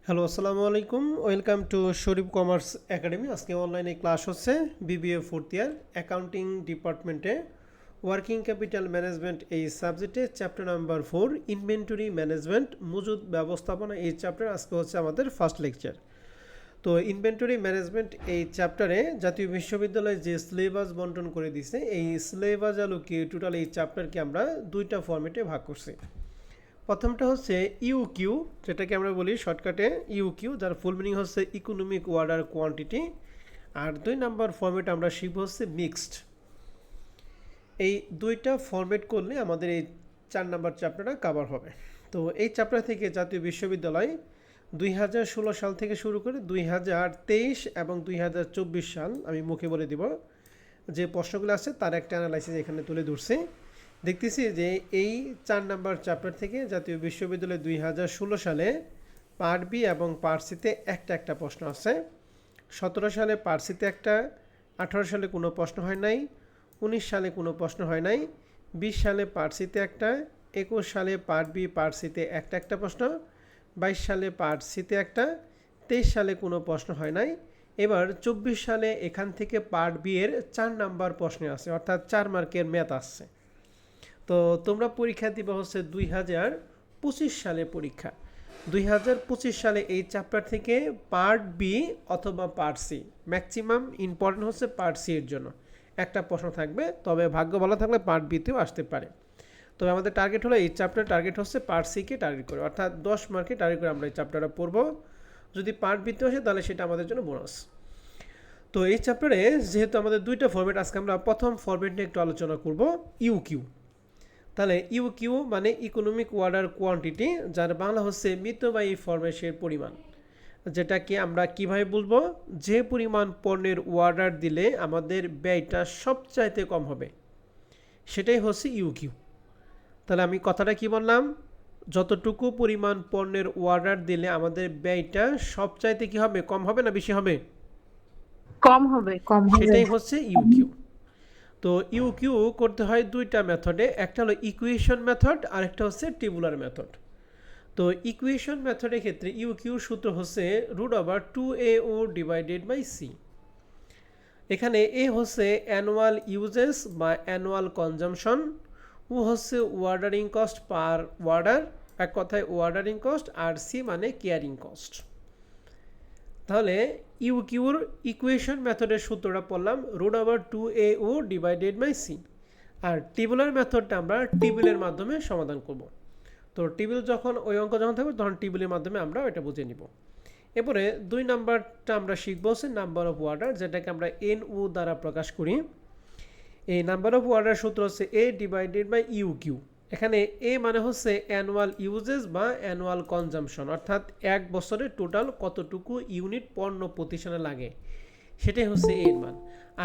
Hello, আসসালামু আলাইকুম। Welcome to Sharif commerce academy. আজকে অনলাইনে ক্লাস হচ্ছে বিবিএ ফোর্থ ইয়ার অ্যাকাউন্টিং ডিপার্টমেন্টে ওয়ার্কিং ক্যাপিটাল ম্যানেজমেন্ট এই সাবজেক্টে চ্যাপ্টার নাম্বার 4 ইনভেন্টরি ম্যানেজমেন্ট মজুদ ব্যবস্থাপনা। এই চ্যাপ্টার আজকে হচ্ছে আমাদের ফার্স্ট লেকচার। তো ইনভেন্টরি ম্যানেজমেন্ট এই চ্যাপ্টারে জাতীয় বিশ্ববিদ্যালয় যে সিলেবাস বন্টন করে দিছে, এই সিলেবাস আলোকে টোটাল এই চ্যাপ্টারকে আমরা দুইটা ফরম্যাটে ভাগ করছি। প্রথমটা হচ্ছে ইউকিউ, যেটাকে আমরা বলি শর্টকাটে ইউকিউ, যার ফুল মিনিং হচ্ছে ইকোনমিক অর্ডার কোয়ান্টিটি। আর 2 নাম্বার ফরম্যাট আমরা শিখব হচ্ছে মিক্সড। এই দুইটা ফরম্যাট করলে আমাদের এই 4 নাম্বার চ্যাপ্টারটা কভার হবে। তো এই চ্যাপ্টার থেকে জাতীয় বিশ্ববিদ্যালয় 2016 সাল থেকে শুরু করে 2023 এবং 2024 সাল, আমি মুখে বলে দিব, যে প্রশ্নগুলো আছে তার একটা অ্যানালাইসিস এখানে তুলে ধরছি। দেখতেছি যে এই 4 নাম্বার চ্যাপ্টার থেকে জাতীয় বিশ্ববিদ্যালয় 2016 সালে পার্ট বি এবং পার্ট সিতে একটা প্রশ্ন আছে। 17 সালে পার্ট সিতে একটা, 18 সালে কোনো প্রশ্ন হয় নাই, 19 সালে কোনো প্রশ্ন হয় নাই, 20 সালে পার্ট সিতে একটা, 21 সালে পার্ট বি পার্ট সিতে একটা প্রশ্ন, 22 সালে পার্ট সিতে একটা, 23 সালে কোনো প্রশ্ন হয় নাই। এবার 24 সালে এখান থেকে পার্ট বি এর 4 নাম্বার প্রশ্ন আছে, অর্থাৎ 4 মার্কের ম্যাথ আসছে। তো তোমরা পরীক্ষা দিবা হচ্ছে 2025 সালে পরীক্ষা। 2025 সালে এই চ্যাপ্টার থেকে পার্ট বি অথবা পার্ট সি, ম্যাক্সিমাম ইম্পর্টেন্ট হচ্ছে পার্ট সি এর জন্য একটা প্রশ্ন থাকবে, তবে ভাগ্য ভালো থাকলে পার্ট বিতেও আসতে পারে। তবে আমাদের টার্গেট হলো এই চ্যাপ্টার টার্গেট হচ্ছে পার্ট সিকে টার্গেট করে, অর্থাৎ 10 মার্কে টার্গেট করে আমরা এই চ্যাপ্টারটা পড়বো। যদি পার্ট বিতে আসে তাহলে সেটা আমাদের জন্য বোনাস। তো এই চ্যাপ্টারে যেহেতু আমাদের দুইটা ফরম্যাট, আজকে আমরা প্রথম ফরম্যাট নিয়ে একটু আলোচনা করব, ইউকিউ। তাহলে ইউকিউ মানে ইকোনমিক অর্ডার কোয়ান্টিটি, যার বাংলা হচ্ছে মিতব্যয়ী ফরমেশের পরিমাণ। যেটাকে আমরা কিভাবে বলবো, যে পরিমাণ পণ্যের অর্ডার দিলে আমাদের ব্যয়টা সবচাইতে কম হবে, সেটাই হচ্ছে ইউকিউ। তাহলে আমি কথাটা কি বললাম, যতটুকু পরিমাণ পণ্যের অর্ডার দিলে আমাদের ব্যয়টা সবচাইতে কি হবে, কম হবে না বেশি হবে? কম হবে। সেটাই হচ্ছে ইউকিউ। তো ইউকিউ করতে হয় দুইটা মেথডে, একটা হলো ইকুয়েশন মেথড আর একটা হচ্ছে টেবুলার মেথড। তো ইকুয়েশন মেথডের ক্ষেত্রে ইউকিউর সূত্র হচ্ছে √2AO ডিভাইডেড বাই সি। এখানে এ হচ্ছে অ্যানুয়াল ইউজেস বা অ্যানুয়াল কনজামশন, ও হচ্ছে ওয়ার্ডারিং কস্ট পার ওয়ার্ডার, এক কথায় ওয়ার্ডারিং কস্ট, আর সি মানে কেয়ারিং কস্ট। তাহলে ইউকিউর ইকুয়েশন মেথডের সূত্রটা পড়লাম √2AO ডিভাইডেড বাই সি। আর টেবুলার মেথডটা আমরা টেবিলের মাধ্যমে সমাধান করব। তো টেবিল যখন ওই অঙ্ক যখন থাকবে তখন টেবিলের মাধ্যমে আমরা এটা বুঝে নিব। এরপরে 2 নাম্বারটা আমরা শিখবো হচ্ছে নাম্বার অফ অর্ডার, যেটাকে আমরা NO দ্বারা প্রকাশ করি। এই নাম্বার অফ অর্ডার সূত্র হচ্ছে A ডিভাইডেড বাই ইউকিউ। এখানে এ মানে হচ্ছে অ্যানুয়াল ইউজেস বা অ্যানুয়াল কনজামশন, অর্থাৎ এক বছরে টোটাল কতটুকু ইউনিট পণ্য প্রতিষ্ঠানে লাগে, সেটাই হচ্ছে এর মান।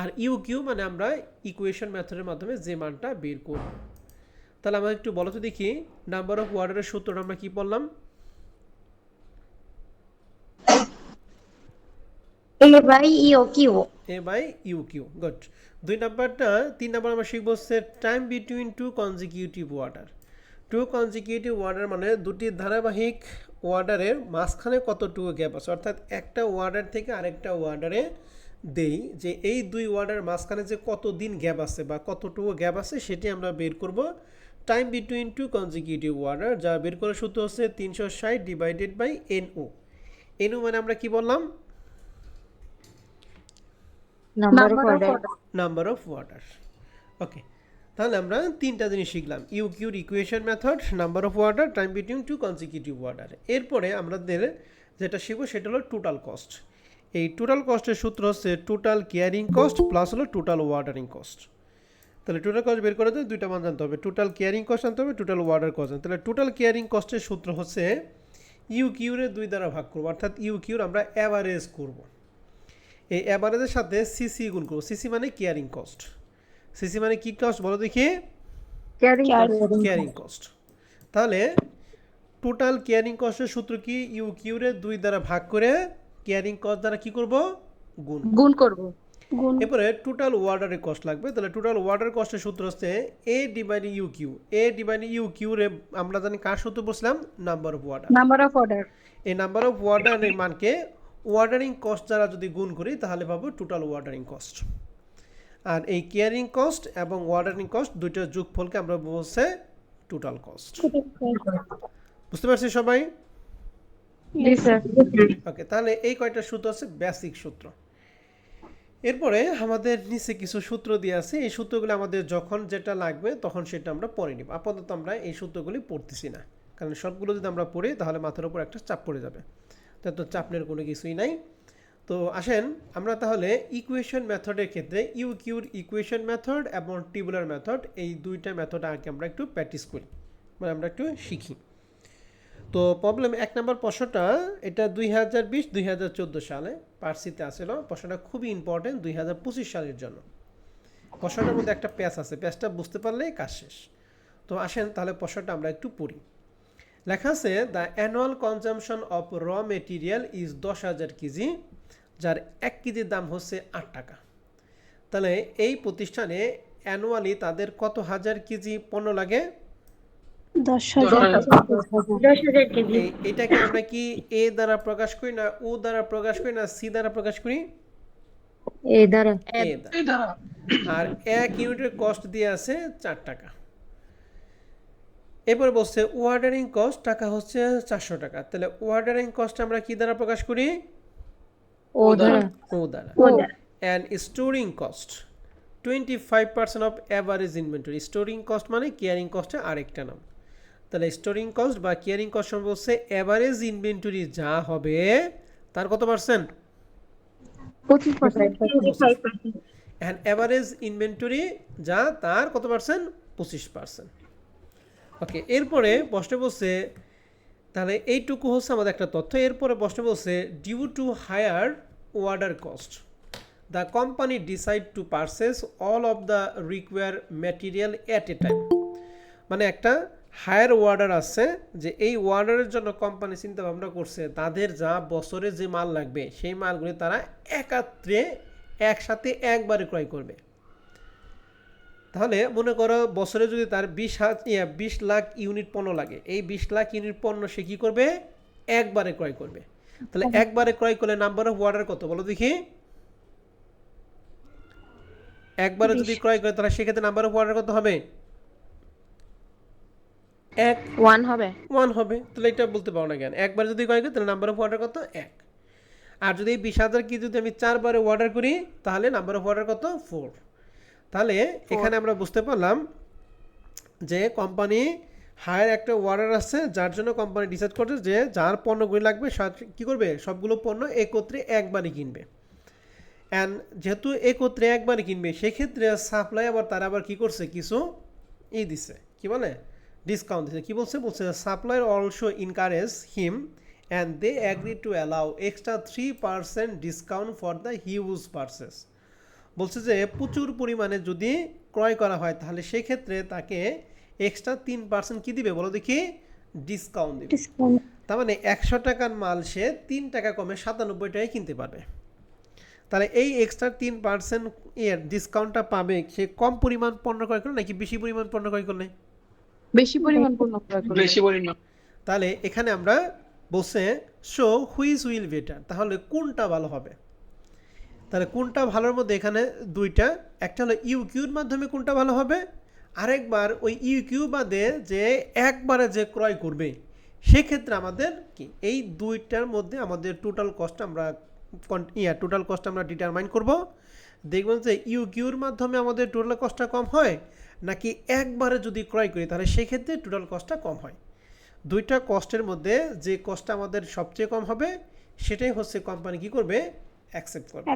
আর ইউকিউ মানে আমরা ইকুয়েশন মেথডের মাধ্যমে যে মানটা বের করব। তাহলে আমরা একটু বলো তো দেখি, নাম্বার অফ অর্ডারের সূত্রটা আমরা কি বললাম? A by EO Q. A by EOQ, good. 3 number আমরা শিখবো হচ্ছে time between two consecutive order. Two consecutive order মানে দুটি ধারাবাহিক অর্ডারের মাঝখানে কতটুকু গ্যাপ আছে, অর্থাৎ একটা অর্ডার থেকে আরেকটা অর্ডারে দেই যে এই দুই অর্ডার মাঝখানে যে কতদিন গ্যাপ আছে বা কতটুকু গ্যাপ আছে, সেটি আমরা বের করব time between two consecutive order, যা বের করার সূত্র হচ্ছে 360 ডিভাইডেড বাই NO। NO মানে আমরা কি বললাম? Number of order. Number of order. Okay, তাহলে আমরা 3টা জিনিস শিখলাম, ইউকিউর equation method, number of order, time between two consecutive order. এরপরে আমাদের যেটা শিখবো সেটা হলো টোটাল কস্ট। এই টোটাল কস্টের সূত্র হচ্ছে টোটাল কেয়ারিং কস্ট প্লাস হলো টোটাল ওয়ার্ডারিং কস্ট। তাহলে টোটাল কস্ট বের করে দেয় দুইটা মান জানতে হবে, টোটাল কেয়ারিং কস্ট জানতে হবে, টোটাল ওয়ার্ডার কস্ট। তাহলে টোটাল কেয়ারিং কস্টের সূত্র হচ্ছে ইউকিউরে 2 দ্বারা ভাগ করবো, অর্থাৎ ইউকিউর আমরা অ্যাভারেজ করব। এই অ্যাভারেজের সাথে সিসি গুণ করবো। সিসি মানে কেয়ারিং কস্ট। সিসি মানে কি কস্ট বলো দেখি? Caring cost. তাহলে টোটাল কেয়ারিং কস্টের সূত্র কি, ইউকিউরে 2 দ্বারা ভাগ করে কেয়ারিং কস্ট দ্বারা কি করব, গুণ গুণ করব। এরপরে টোটাল অর্ডারের কস্ট লাগবে। তাহলে টোটাল অর্ডার কস্টের সূত্র হচ্ছে A divided EO Q. A divided EO Q রে আমরা জানি কার সূত্র বলছিলাম, number of order. Number of order. এই নাম্বার অফ অর্ডারের মানকে অর্ডারিং কস্ট দ্বারা যদি গুণ করি তাহলে পাবো টোটাল অর্ডারিং কস্ট। আর এই কেয়ারিং কস্ট এবং অর্ডারিং কস্ট দুইটার যোগফলকে আমরা বলছে টোটাল কস্ট। বুঝতে পারছি সবাই? জি স্যার। ওকে, তাহলে এই কয়টা সূত্র আছে বেসিক সূত্র। এরপরে আমাদের নিচে কিছু সূত্র দিয়ে আছে, এই সূত্রগুলো আমাদের যখন যেটা লাগবে তখন সেটা আমরা পড়ে নিব। আপাতত আমরা এই সূত্রগুলি পড়তেছি না, কারণ সবগুলো যদি আমরা পড়ি তাহলে মাথার উপর একটা চাপ পড়ে যাবে। তো চাপের কোনো কিছুই নাই। তো আসেন আমরা তাহলে ইকুয়েশন মেথডের ক্ষেত্রে ইউ কিউর ইকুয়েশন মেথড এবং টেবুলার মেথড, এই দুইটা মেথড আগে আমরা একটু প্র্যাকটিস করি, মানে আমরা একটু শিখি। তো প্রবলেম 1 নম্বর প্রশ্নটা, এটা 2020-2014 সালে পার্সিতে আসছিল। প্রশ্নটা খুবই ইম্পর্টেন্ট 2025 সালের জন্য। প্রশ্নটার মধ্যে একটা প্যাচ আছে, প্যাচটা বুঝতে পারলেই কাজ শেষ। তো আসেন তাহলে প্রশ্নটা আমরা একটু পড়ি। লেখা আছে দ্য অ্যানুয়াল কনজামশন অফ র মেটেরিয়াল ইজ 10,000 কেজি, যার 1 কেজির দাম হচ্ছে 8 টাকা। তাহলে এই প্রতিষ্ঠানে অ্যানুয়ালি তাদের কত হাজার কেজি পণ্য লাগে? 10,000 কেজি। এটাকে আমরা কি এ দ্বারা প্রকাশ করি, না ও দ্বারা প্রকাশ করি, না সি দ্বারা প্রকাশ করি? এ দ্বারা। এ দ্বারা। আর 1 ইউনিটের কস্ট দিয়ে আছে 4 টাকা। এরপর বলছে অর্ডারিং কস্ট টাকা হচ্ছে 400 টাকা। তাহলে অর্ডারিং কস্ট আমরা কি দ্বারা প্রকাশ করি? ও দ্বারা। ও দ্বারা। And storing cost 25% of average inventory. Storing cost মানে কেয়ারিং কস্টের আরেকটা নাম। তাহলে স্টোরিং কস্ট বা কেয়ারিং কস্ট বলছে এভারেজ ইনভেন্টরি যা হবে তার কত পার্সেন্ট? 25%। এন্ড এভারেজ ইনভেন্টরি যা তার কত পার্সেন্ট? 25%। ওকে, এরপরে প্রশ্ন বলছে, তাহলে এইটুকু হচ্ছে আমাদের একটা তথ্য। এরপরে প্রশ্ন বলছে due to higher order cost the company decide to purchase all of the require material at a time. মানে একটা হায়ার অর্ডার আছে, যে এই অর্ডারের জন্য কোম্পানি চিন্তা ভাবনা করছে তাদের যা বছরে যে মাল লাগবে সেই মালগুলি তারা একসাথে একবারে ক্রয় করবে। তাহলে মনে করো বছরে যদি তার 20 লাখ ইউনিট পণ্য লাগে, এই 20 লাখ ইউনিট পণ্য সে কী করবে? একবারে ক্রয় করবে। তাহলে একবারে ক্রয় করলে নাম্বার অফ অর্ডার কত বলো দেখি? একবারে যদি ক্রয় করে তাহলে সেক্ষেত্রে নাম্বার অফ অর্ডার কত হবে? 1 হবে। 1 হবে। তাহলে এটা বলতে পারো না কেন? একবার যদি ক্রয় করি তাহলে নাম্বার অফ অর্ডার কত? 1। আর যদি 20,000 কি যদি আমি 4 বারে অর্ডার করি তাহলে নাম্বার অফ অর্ডার কত? 4। তাহলে এখানে আমরা বুঝতে পারলাম যে কোম্পানি হায়ার একটা অর্ডার আছে, যার জন্য কোম্পানি ডিসাইড করছে যে যার পণ্যগুলি লাগবে কী করবে? সবগুলো পণ্য একত্রে একবারই কিনবে। অ্যান্ড যেহেতু একত্রে একবারই কিনবে সেক্ষেত্রে সাপ্লাই তারা আবার কী করছে? কিছু দিছে, কি বলে? ডিসকাউন্ট দিছে। কী বলছে? বলছে supplier also encourage him and they agree to allow extra 3% discount for the huge purchase. বলছে যে প্রচুর পরিমাণে যদি ক্রয় করা হয় তাহলে সেক্ষেত্রে তাকে এক্সট্রা 3% কি দিবে বলো দেখি? ডিসকাউন্ট দিবে। তার মানে 100 টাকার মাল সে 3 টাকা কমে 97 টাকায় কিনতে পারবে। তাহলে এই এক্সট্রা 3% ডিসকাউন্টটা পাবে সে কম পরিমাণ পণ্য ক্রয় করলে নাকি বেশি পরিমাণ পণ্য ক্রয় করলে? বেশি পরিমাণ পণ্য ক্রয় করলে। বেশি পরিমাণ। তাহলে এখানে আমরা বলছে শো হুইচ উইল বেটার, তাহলে কোনটা ভালো হবে? তাহলে কোনটা ভালোর মধ্যে এখানে দুইটা, একটা হলো ইউ কিউর মাধ্যমে কোনটা ভালো হবে, আরেকবার ওই ইউ কিউ বাদে যে একবারে যে ক্রয় করবে সেক্ষেত্রে আমাদের কি এই দুইটার মধ্যে আমাদের টোটাল কস্ট আমরা ডিটারমাইন করব। দেখবেন যে ইউ কিউর মাধ্যমে আমাদের টোটাল কস্টটা কম হয় নাকি একবারে যদি ক্রয় করি তাহলে সেক্ষেত্রে টোটাল কস্টটা কম হয়। দুইটা কস্টের মধ্যে যে কস্টটা আমাদের সবচেয়ে কম হবে সেটাই হচ্ছে কোম্পানি কি করবে? অ্যাকসেপ্ট করবে।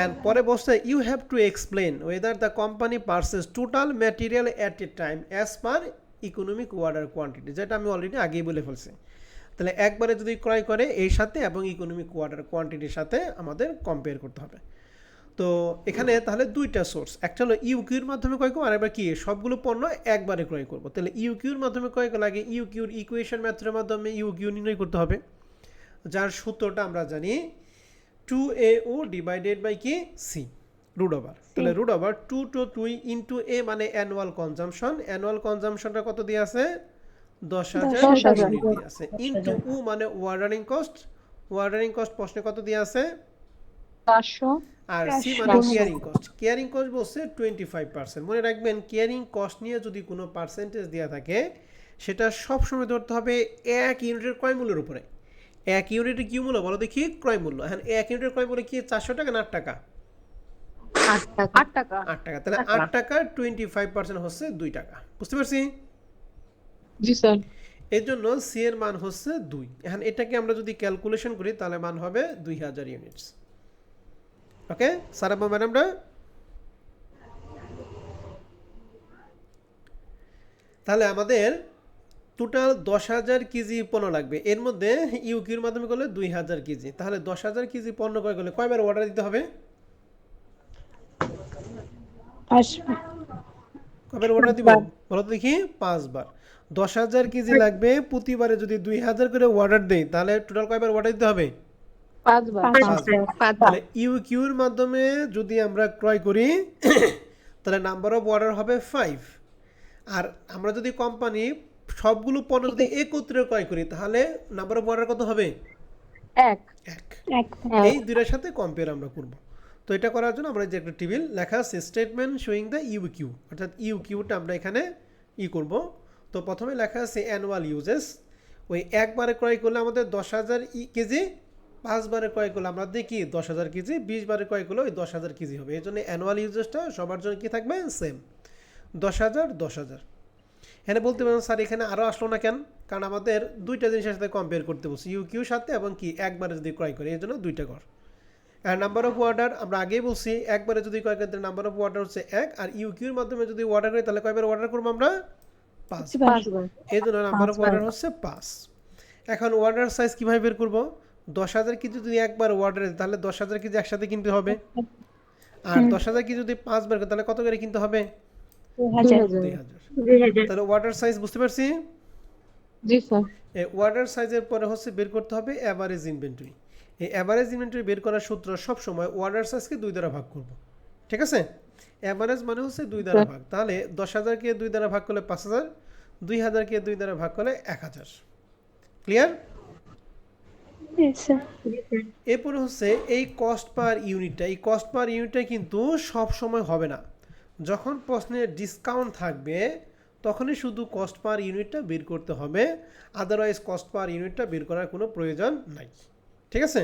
And পরে বলছে you have to explain whether the company purchase total material at a time as per economic order quantity, যেটা আমি অলরেডি আগেই বলে ফেলছি। তাহলে একবারে যদি ক্রয় করে এর সাথে এবং ইকোনমিক অর্ডার কোয়ান্টিটির সাথে আমাদের কম্পেয়ার করতে হবে। তো এখানে তাহলে দুইটা সোর্স, একটা হলো ইউকিউর মাধ্যমে ক্রয় করবো, আর এবার কি সবগুলো পণ্য একবারে ক্রয় করবো। তাহলে ইউকিউর মাধ্যমে ক্রয় করার আগে ইউকিউর ইকুয়েশন মেথডের মাধ্যমে ইউকিউ নির্ণয় করতে হবে, যার সূত্রটা আমরা জানি 2AO ডিভাইডেড বাই কি সি রুট ওভার, তাহলে রুট ওভার 2 to 2 ইন্টু এ মানে অ্যানুয়াল কনজাম্পশনটা কত দিয়ে আছে 10,000 ইউনিট দিয়ে আছে, ইন্টু উ মানে ওয়ার্ডারিং কস্ট প্রশ্নে কত দিয়ে আছে 400 আর সি মানে কেয়ারিং কস্ট বলছে 25%। মনে রাখবেন কেয়ারিং কস্ট নিয়ে যদি কোনো পার্সেন্টেজ দেওয়া থাকে সেটা সবসময় ধরতে হবে এক ইউনিটের ক্রয় মূল্যের উপরে। এক ইউনিটের কি মূল্য বলো দেখি ক্রয় মূল্য, হ্যাঁ এক ইউনিটের ক্রয় মূল্য কি 400 টাকা না 8 টাকা 8 টাকা 8 টাকা, তাহলে 8 টাকার 25% হচ্ছে 2 টাকা, বুঝতে পারছি? জি স্যার এর জন্য সি এর মান হচ্ছে 2। এখন এটাকে আমরা যদি ক্যালকুলেশন করি তাহলে মান হবে 2000 ইউনিটস। ওকে স্যার এবং ম্যাডামরা, তাহলে আমাদের টোটাল 10,000 কেজি পণ্য লাগবে, এর মধ্যে ইউকিউর মাধ্যমে করলে 2000 কেজি, তাহলে 10,000 কেজি পণ্য ক্রয় করলে কয়বার অর্ডার দিতে হবে, কয়বার অর্ডার দিব বলো তো দেখি 5 বার। 10,000 কেজি লাগবে, প্রতিবারে যদি 2000 করে অর্ডার দেই তাহলে টোটাল কয়বার অর্ডার দিতে হবে 5 বার তাহলে ইউকিউর মাধ্যমে যদি আমরা ক্রয় করি তাহলে নাম্বার অফ অর্ডার হবে 5, আর আমরা যদি কোম্পানি সবগুলো পণ্য যদি একত্রে ক্রয় করি তাহলে নাম্বার অফ অর্ডার কত হবে 1 এই দুইটার সাথে কম্পেয়ার আমরা করব। তো এটা করার জন্য আমরা যে একটা টেবিল লেখা আছে স্টেটমেন্ট শোয়িং দ্য ইউকিউ, অর্থাৎ ইউকিউটা আমরা এখানে করব। তো প্রথমে লেখা আছে অ্যানুয়াল ইউজেস, ওই একবারে ক্রয় করলে আমাদের 10,000 কেজি, 5 বারে ক্রয় করলে আমরা দেখি 10,000 কেজি, 20 বারে ক্রয় করলে ওই 10,000 কেজি হবে। এই জন্য অ্যানুয়াল ইউজেসটা সবার জন্য কি থাকবে সেম 10,000। এখানে বলতে পারেন স্যার এখানে আরও আসলো না কেন, কারণ আমাদের দুইটা জিনিসের সাথে কম্পেয়ার করতে বলছি, ইউকিউর সাথে এবং কি একবারে যদি ক্রয় করি এই জন্য দুইটা কর। আর নাম্বার অফ অর্ডার আমরা আগেই বলছি একবারে যদি ক্রয় করি তাহলে নাম্বার অফ অর্ডার হচ্ছে 1, আর ইউকিউর মাধ্যমে যদি অর্ডার করি তাহলে কয়বার অর্ডার করবো আমরা 5 বার এই জন্য নাম্বার অফ অর্ডার হচ্ছে 5। এখন অর্ডার সাইজ কীভাবে বের করবো, 10,000 কেজি যদি একবার অর্ডার দিই তাহলে 10,000 কেজি একসাথে কিনতে হবে, আর 10,000 কেজি যদি 5 বার করি তাহলে কত করে কিনতে হবে 2,000। তাহলে অর্ডার সাইজ বুঝতে পারছি। জি স্যার এই অর্ডার সাইজের পরে হচ্ছে বের করতে হবে অ্যাভারেজ ইনভেন্টরি। এই অ্যাভারেজ ইনভেন্টরি বের করার সূত্র সব সময় অর্ডার সাইজকে 2 দ্বারা ভাগ করব, ঠিক আছে? অ্যাভারেজ মানে হচ্ছে 2 দ্বারা ভাগ, তাহলে 10,000কে 2 দ্বারা ভাগ করলে 5,000, 2,000কে 2 দ্বারা ভাগ করলে 1,000। ক্লিয়ার? এরপরে হচ্ছে এই কস্ট পার ইউনিটটা, এই কস্ট পার ইউনিটটা কিন্তু সব সময় হবে না, যখন প্রশ্নে ডিসকাউন্ট থাকবে তখনই শুধু কস্ট পার ইউনিটটা বের করতে হবে, আদারওয়াইজ কস্ট পার ইউনিটটা বের করার কোনো প্রয়োজন নাই, ঠিক আছে?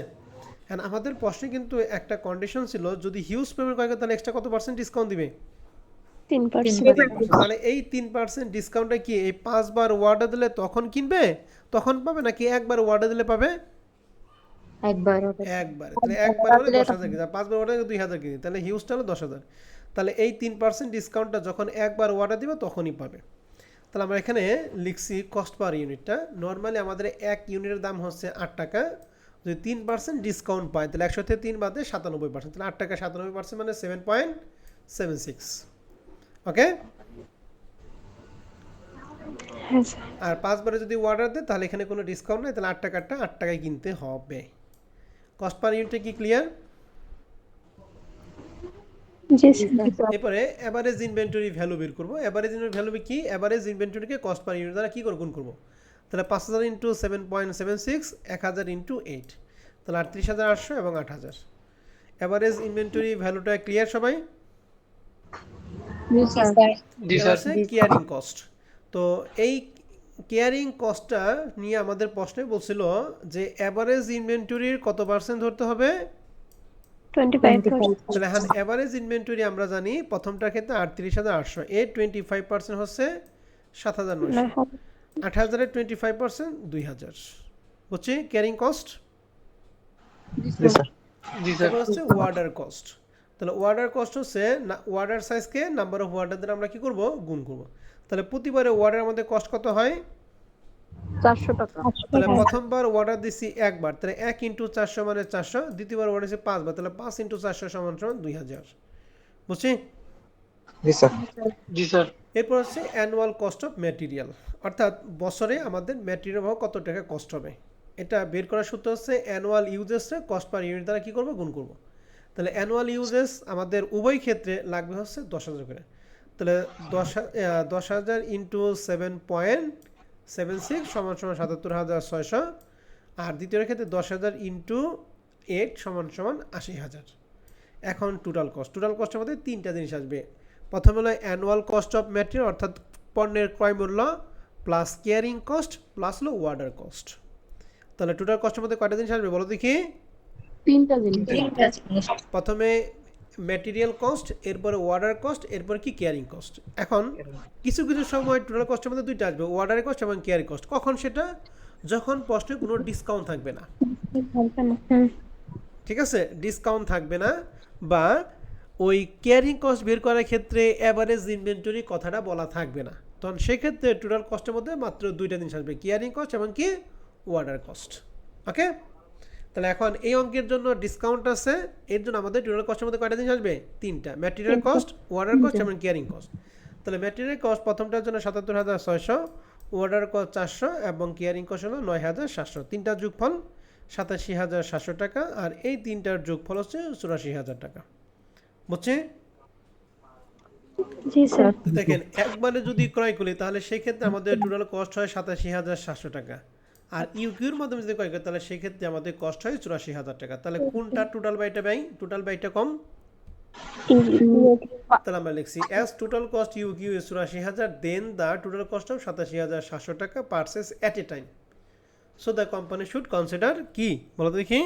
হ্যাঁ আমাদের প্রশ্নে কিন্তু একটা কন্ডিশন ছিল যদি হিউজ পেমেন্ট করে তাহলে এক্সট্রা কত পার্সেন্ট ডিসকাউন্ট দিবে 3%। তাহলে এই 3% ডিসকাউন্টটা কি এই 5 বার অর্ডার দিলে তখন কিনবে তখন পাবে নাকি একবার অর্ডার দিলে পাবে একবার, তাহলে একবার হলে 10,000 কেজি, 5 বার অর্ডার 2,000 কেজি, তাহলে হিউজটা হলো 10,000। তাহলে এই 3% ডিসকাউন্টটা যখন একবার অর্ডার দিবে তখনই পাবে। তাহলে আমরা এখানে লিখছি কস্ট পার ইউনিটটা, নর্মালি আমাদের এক ইউনিটের দাম হচ্ছে 8 টাকা, যদি 3% ডিসকাউন্ট পায় তাহলে 100 থেকে 3 বাদে 97%, তাহলে 8 টাকা 97% মানে 7.76। ওকে, আর 5 বারে যদি অর্ডার দেয় তাহলে এখানে কোনো ডিসকাউন্ট নেই, তাহলে 8 টাকাটা 8 টাকায় কিনতে হবে। কস্ট পার ইউনিটে কি ক্লিয়ার? এরপরে এভারেজ ইনভেন্টরি ভ্যালু বের করবো। এভারেজ ইনভেন্টরি ভ্যালু কি, এভারেজ ইনভেন্টরিকে কস্ট পার ইউনিট দ্বারা কি করে গুণ করবো, তাহলে 5,000 ইন্টু 7.76, 1,000 ইন্টু 8, তাহলে 38,800 এবং 8,000। এভারেজ ইনভেন্টরি ভ্যালুটা ক্লিয়ার সবাই? কেয়ারিং কস্ট, তো এই কেয়ারিং কস্টটা নিয়ে আমাদের প্রশ্নে বলছিল যে এভারেজ ইনভেন্টরির কত পার্সেন্ট ধরতে হবে 25%। তাহলে এখন এভারেজ ইনভেন্টরি আমরা জানি প্রথমটার ক্ষেত্রে 38,800, এর 25% হচ্ছে 7,900, 8,000 এর 25% 2,000, বুঝছি ক্যারিং কস্ট? জি স্যার হচ্ছে অর্ডার কস্ট। তাহলে অর্ডার কস্ট হচ্ছে অর্ডার সাইজকে নাম্বার অফ অর্ডার দ্বারা আমরা কি করব গুণ করব। তাহলে প্রতিবারে অর্ডার আমাদের কস্ট কত হয় 400 টাকা। তাহলে প্রথমবার অর্ডার দিছি একবার, তাহলে 1 ইন্টু 400 মানে 400, দ্বিতীয়বার অর্ডার দিছি 5 বার, তাহলে 5 ইন্টু 400 সমান 2,000, বুঝছি? জি স্যার। এরপর হচ্ছে অ্যানুয়াল কস্ট অফ ম্যাটেরিয়াল, অর্থাৎ বছরে আমাদের ম্যাটেরিয়াল কত টাকা কস্ট হবে। এটা বের করার সূত্র হচ্ছে অ্যানুয়াল ইউজেসে কস্ট পার ইউনিট দ্বারা কী করবো, গুণ করব। তাহলে অ্যানুয়াল ইউজেস আমাদের উভয় ক্ষেত্রে লাগবে হচ্ছে 10,000 করে। তাহলে 10,000 ইন্টু 7.76 সমান সমান 77,600, আর দ্বিতীয় ক্ষেত্রে 10,000 ইন্টু 8 সমান সমান 80,000। এখন টোটাল কস্টের মধ্যে তিনটা জিনিস আসবে। প্রথম হলো অ্যানুয়াল কস্ট অফ ম্যাটেরিয়াল, অর্থাৎ পণ্যের ক্রয় মূল্য প্লাস কেয়ারিং কস্ট প্লাস হলো ওয়ার্ডার কস্ট। তাহলে টোটাল কস্টের মধ্যে কয়টা জিনিস আসবে বলো দেখি? তিনটা জিনিস। প্রথমে ম্যাটেরিয়াল কস্ট, এরপরে ওয়ার্ডার কস্ট, এরপরে কি কেয়ারিং কস্ট। এখন কিছু কিছু সময় টোটাল কস্টের মধ্যে দুইটা আসবে, ওয়ার্ডার কস্ট এবং কেয়ারিং কস্ট। কখন সেটা? যখন প্রশ্নে কোনো ডিসকাউন্ট থাকবে না, ঠিক আছে, ডিসকাউন্ট থাকবে না, বা ওই কেয়ারিং কস্ট বের করার ক্ষেত্রে অ্যাভারেজ ইনভেন্টরি কথাটা বলা থাকবে না, তখন সেক্ষেত্রে টোটাল কস্টের মধ্যে মাত্র দুইটা জিনিস আসবে, কেয়ারিং কস্ট এবং কি ওয়ার্ডার কস্ট। ওকে, তাহলে এখন এই অঙ্কের জন্য ডিসকাউন্ট আছে, এর জন্য আমাদের টোটাল কস্টের মধ্যে কয়টা জিনিস আসবে? তিনটা, ম্যাটেরিয়াল কস্ট, ওয়ার্ডার কস্ট এবং কেয়ারিং কস্ট। তাহলে ম্যাটেরিয়াল কস্ট প্রথমটার জন্য 77,600, ওয়ার্ডার কস্ট 400 এবং কেয়ারিং কস্ট হলো 9,700। তিনটা যোগফল 87,700 টাকা, আর এই তিনটার যোগফল হচ্ছে 84,000 টাকা। বুঝছে? জি স্যার। দেখেন একবারে যদি ক্রয় করি তাহলে সেক্ষেত্রে আমাদের টোটাল কস্ট হয় 87,700 টাকা, আর ইউকিউর মাধ্যমে যদি ক্রয় করি তাহলে সেক্ষেত্রে আমাদের কস্ট হয় 84,000 টাকা। তাহলে কোনটা টোটাল বাইটা ব্যয়? টোটাল বাইটা কম। তাহলে আমরা লিখছি as total cost EOQ is 84,000, then the total cost of 87,700 টাকা purchase at a time. So the company should consider কি বলো তো দেখি?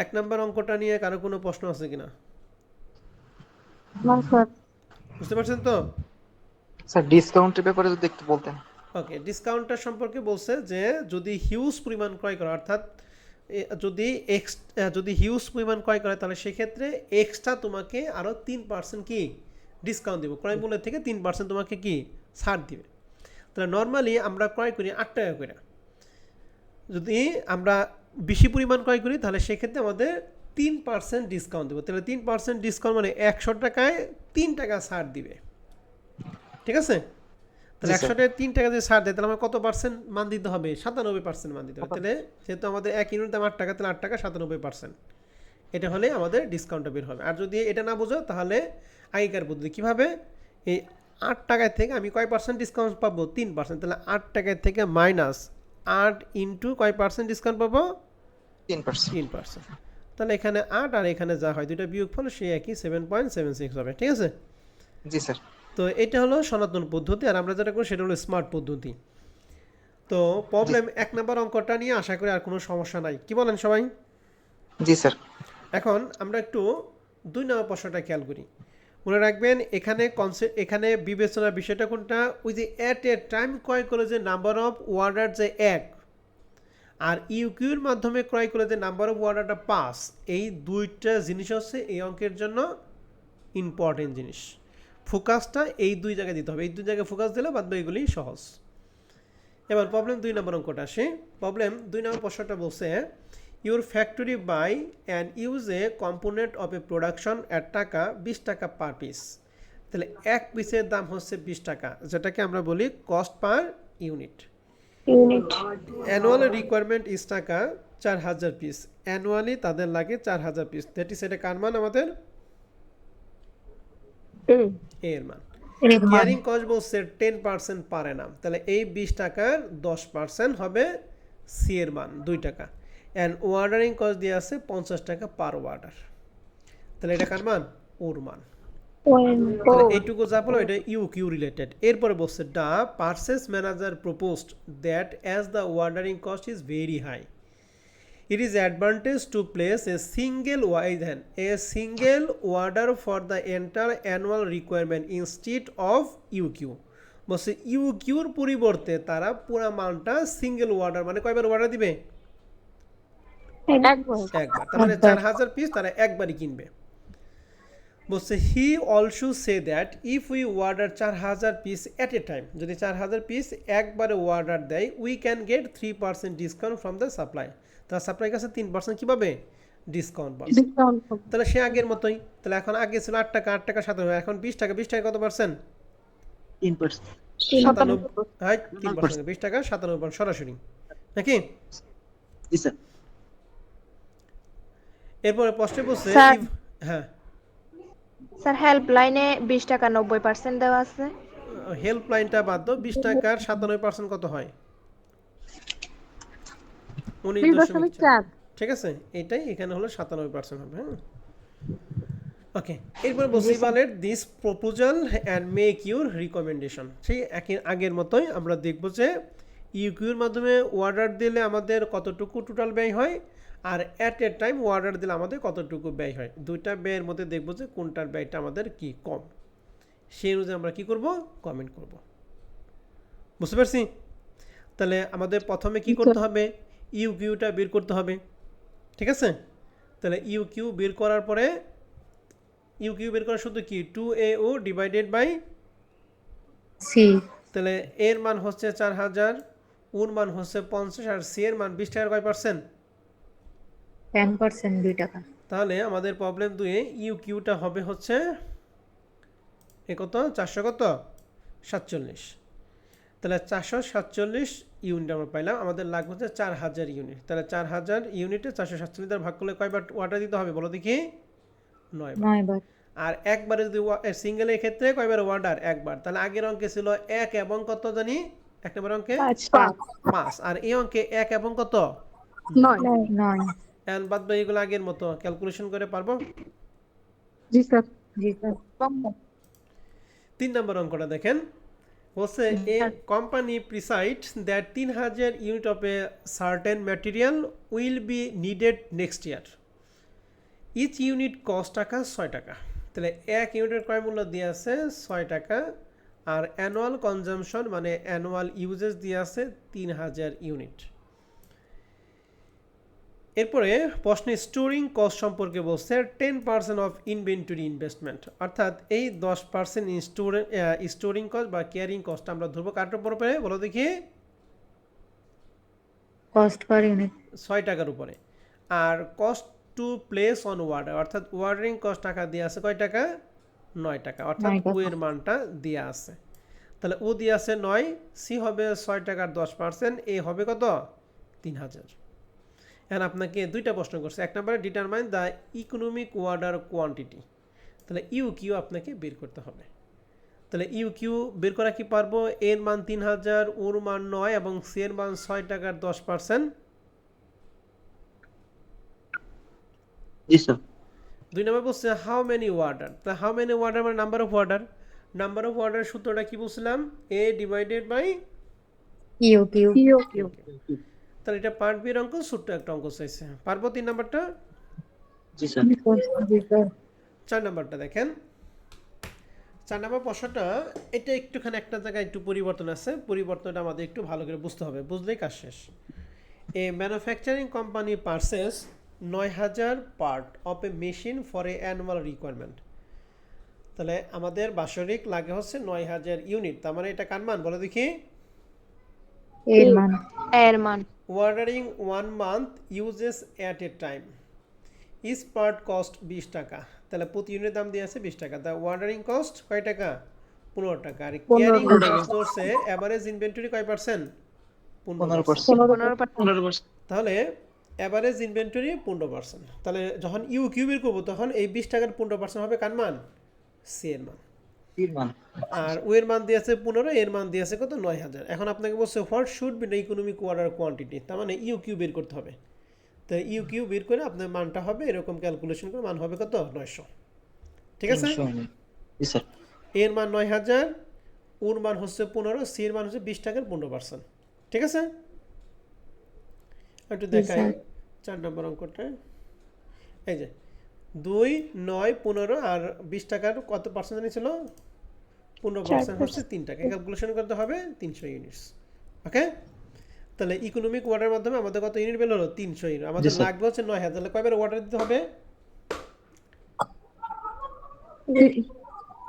এক নম্বর অঙ্কটা নিয়ে কারো কোনো প্রশ্ন আছে কিনা? না স্যার। বুঝতে পারছেন তো? স্যার ডিসকাউন্টের ব্যাপারে যদি একটু বলতেন। ওকে, ডিসকাউন্টটা সম্পর্কে বলছে যে যদি হিউজ পরিমাণ ক্রয় করে, অর্থাৎ যদি হিউজ পরিমাণ ক্রয় করে তাহলে সেক্ষেত্রে এক্সট্রা তোমাকে আরও 3% কি ডিসকাউন্ট দেবো, ক্রয় মূল্যের থেকে 3% তোমাকে কি ছাড় দিবে। তাহলে নর্মালি আমরা ক্রয় করি 8 টাকা করে, যদি আমরা বেশি পরিমাণ ক্রয় করি তাহলে সেক্ষেত্রে আমাদের 3% ডিসকাউন্ট দেবো। তাহলে 3% ডিসকাউন্ট মানে 100 টাকায় 3 টাকা ছাড় দিবে, ঠিক আছে? তাহলে 100 টাকায় 3 টাকা যদি ছাড় দেয় তাহলে আমার কত পার্সেন্ট মান দিতে হবে? 97% মান দিতে হবে। তাহলে যেহেতু আমাদের 1 ইউনিট দাম 8 টাকা, তাহলে 8 টাকা 97%, এটা হলে আমাদের ডিসকাউন্টটা বের হবে। আর যদি এটা না বোঝো তাহলে আগেকার পদ্ধতি কীভাবে, এই 8 টাকায় থেকে আমি কয় পার্সেন্ট ডিসকাউন্ট পাবো? 3%। তাহলে 8 টাকায় থেকে মাইনাস 8 ইন্টু কয় পার্সেন্ট ডিসকাউন্ট পাবো? 3%। তাহলে এখানে 8 আর এখানে যা হয় দুইটা বিয়োগফল সেই একই 7.76 হবে, ঠিক আছে? জি স্যার। তো এটা হলো সনাতন পদ্ধতি, আর আমরা যেটা করি সেটা হলো স্মার্ট পদ্ধতি। তো প্রবলেম 1 নাম্বার অঙ্কটা নিয়ে আশা করি আর কোনো সমস্যা নাই, কি বলেন সবাই? জি স্যার। এখন আমরা একটু 2 নম্বর প্রশ্নটা খেয়াল করি। মনে রাখবেন এখানে বিবেচনার বিষয়টা কোনটা? ওই যে অ্যাট এ টাইম ক্রয় করে যে নাম্বার অফ ওয়ার্ডার যে 1, আর ইউকিউর মাধ্যমে ক্রয় করে যে নাম্বার অফ ওয়ার্ডারটা 5, এই দুইটা জিনিস হচ্ছে এই অঙ্কের জন্য ইম্পর্টেন্ট জিনিস। ফোকাসটা এই দুই জায়গায় দিতে হবে, এই দুই জায়গায় ফোকাস দিলে বাদ বাকিগুলি সহজ। এবার প্রবলেম 2 নম্বর অঙ্কটা আসে। প্রবলেম 2 নম্বর প্রশ্নটা বলছে your factory buy and use a component of a production at টাকা 20 টাকা পার পিস। তাহলে এক পিসের দাম হচ্ছে 20 টাকা, যেটাকে আমরা বলি cost per unit. Annual requirement is টাকা 4,000 পিস, অ্যানুয়ালি তাদের লাগে 4,000 পিস। দ্যাট ইজ এটা কার মান? আমাদের এর মান। কেয়ারিং কস্ট বলছে 10% পার অ্যানাম, তাহলে এই 20 টাকার 10% হবে সি এর মান 2 টাকা। অ্যান্ড ওয়ার্ডারিং কস্ট দিয়ে আছে 50 টাকা পার ওয়ার্ডার, তাহলে এটা কার মান? ওর মান। তাহলে এইটুকু যা বলো এটা ইউকিউ রিলেটেড। এরপরে বলছে the purchase manager proposed that as the ordering cost is very high, it is advantage to place a single order for the entire annual requirement instead of UQ। বলছে ইউকিউর পরিবর্তে তারা পুরো মালটা সিঙ্গেল অর্ডার, মানে কয়বার order দিবে? একবার। তার মানে 4,000 পিস তারা একবারই কিনবে। বলছে he also say that if we order 4,000 piece at a time, যদি 4,000 পিস একবারে অর্ডার দেয় we can get 3% discount from the supply. তার সাপ্লাই কাছে 3% কীভাবে ডিসকাউন্ট পাবে? তাহলে সে আগের মতোই। তাহলে এখন আগে ছিল 8 টাকা, 8 টাকা 7, এখন 20 টাকা, 20 টাকা কত পার্সেন্ট? 97, হ্যাঁ 3%, 20 টাকা 97 সরাসরি নাকি? জি স্যার। এরপরে প্রশ্নে বলছে স্যার। হ্যাঁ স্যার হেল্পলাইনে 20 টাকা 90% দেওয়া আছে। হেল্পলাইনটা বাদ দাও, 20 টাকার 97% কত হয়? 19.4। 20.4 ঠিক আছে, এটাই এখানে হলো 97% হবে। হ্যাঁ ওকে, এরপরে বলছি evaluate this proposal and make your recommendation. সেই আগের মতোই আমরা দেখব যে ইউকিউর মাধ্যমে অর্ডার দিলে আমাদের কতটুকু টোটাল ব্যয় হয়, আর অ্যাট এ টাইম অর্ডার দিলে আমাদের কতটুকু ব্যয় হয়। দুইটা ব্যয়ের মধ্যে দেখব যে কোনটার ব্যয়টা আমাদের কি কম, সেই অনুযায়ী আমরা কি করব, কমেন্ট করব। বুঝতে পারছি? তাহলে আমাদের প্রথমে কি করতে হবে, ইউকিউটা বের করতে হবে। ঠিক আছে, তাহলে ইউকিউ বের করার পরে ইউকিউ বের করার শুধু কি 2AO ডিভাইডেড বাই সি। তাহলে এর মান হচ্ছে 4000, ওর মান হচ্ছে 50, আর সি এর মান 20 টাকার কয় পার্সেন্ট? 10% 2 টাকা। তাহলে আমাদের প্রবলেম 2 এ ইউকিউটা হবে হচ্ছে কত 400 কত 47। তাহলে 447 ইউনিট আমরা পাইলাম, আমাদের লাগবে হচ্ছে 4000 ইউনিট। তাহলে 4000 ইউনিটে 447 দ্বারা ভাগ করলে কয়বার অর্ডার দিতে হবে বলো দেখি? 9 বার। 9 বার। আর একবারে যদি সিঙ্গেলের ক্ষেত্রে কয়বার অর্ডার? একবার। তাহলে আগের অঙ্কে ছিল 1 এবং কত জানি, এক নম্বর অঙ্কে 5, আর এই অঙ্কে 1 এবং কত 9। 9। এখন বাদ বাকি এগুলো আগের মতো ক্যালকুলেশন করে পারবো। জি স্যার। জি স্যার। 3 নম্বর অঙ্কটা দেখেন, বলছে A company preside that 3000 unit of a certain material will be needed next year. Each unit cost টাকা 6 টাকা। তাহলে এক ইউনিটের ক্রয় মূল্য দিয়ে আছে 6 টাকা, আর অ্যানুয়াল কনজামশন মানে অ্যানুয়াল ইউজেস দিয়ে আছে 3000 ইউনিট। এরপরে প্রশ্নে স্টোরিং কস্ট সম্পর্কে বলছে 10% অফ ইনভেন্টরি ইনভেস্টমেন্ট, অর্থাৎ এই 10% স্টোরিং কস্ট বা ক্যারিং কস্ট আমরা ধরবো কাটার উপরে, বলো দেখি? কস্ট পার ইউনিট 6 টাকার উপরে। আর cost to place an order, অর্থাৎ ওয়ার্ডারিং কস্ট টাকা দিয়ে আছে কয় টাকা? 9 টাকা, অর্থাৎ 9 টাকা। ও এর মানটা দেওয়া আছে। তাহলে ও দিয়ে আছে 9, সি হবে 6 টাকার 10%, এ হবে কত? 3000। এখন আপনাকে দুইটা প্রশ্ন করছে, এক নম্বরে determine the economic order quantity. তাহলে ইউ কিউ আপনাকে বের করতে হবে। তাহলে ইউ কিউ বের করা কি পারবো? এর মান 3000, ওর মান 9 এবং সি এর মান 6 টাকার 10%। জি স্যার। 2 নম্বর বলছে হাউ মেনি অর্ডার। তা হাউ মেনি অর্ডার মানে number of order. Number of order সূত্রটা কি বলছিলাম? A divided by. U Q. তাহলে এটা পার্ট বি এর অঙ্ক, ছোট্ট একটা অঙ্ক চাইছে, পারবো 3 নাম্বারটা? জি স্যার। জি স্যার। 4 নাম্বারটা দেখেন, 4 নাম্বার প্রশ্নটা এটা একটুখানি একটা জায়গায় একটু পরিবর্তন আছে, পরিবর্তনটা আমাদের একটু ভালো করে বুঝতে হবে, বুঝলেই কাজ শেষ। এ manufacturing company purchase 9000 part of A machine for a annual requirement. তাহলে আমাদের বাৎসরিক লাগে হচ্ছে 9000 ইউনিট, তার মানে এটা কার মান বলো দেখি? এর মান। এর মান। Ordering 1 month usages at a time, each part cost 20 টাকা। তাহলে প্রতি ইউনিট দাম দিয়ে আছে 20 টাকা। তা অর্ডারিং কস্ট কয় টাকা? 15 টাকা। আর ক্যারিং কস্ট হচ্ছে এভারেজ ইনভেন্টরি কয় পার্সেন্ট? 15%। 15%। তাহলে এভারেজ ইনভেন্টরি 15%। তাহলে যখন ইউ কিউ বের করবো তখন এই 20 টাকার 15% হবে কার মান? সি এর মান। আর ও এর মান দিয়েছে 15, এর মান দিয়েছে কত? 9000। এখন আপনাকে বলছে what should be the economic order quantity, তার মানে ইউ কিউ বের করতে হবে। তাই ইউ কিউ বের করে আপনার মানটা হবে এরকম, ক্যালকুলেশন করে মান হবে কত? 900। ঠিক আছে, জি স্যার। এর মান 9000, ওর মান হচ্ছে 15, সি এর মান হচ্ছে 20 টাকার 15%। ঠিক আছে, একটু দেখাই 4 নম্বর অঙ্কটা। এই যে 2, 9, 15 আর 20 টাকার কত পার্সেন্ট ছিল? 15% হচ্ছে 3 টাকা। ক্যালকুলেশন করতে হবে 300 ইউনিটস। ওকে, তাহলে ইকোনমিক অর্ডারের মাধ্যমে আমাদের কত ইউনিট বের হলো? 300 ইউনিট। আমাদের লাগবে হচ্ছে 9000। তাহলে কয়বার অর্ডার দিতে হবে?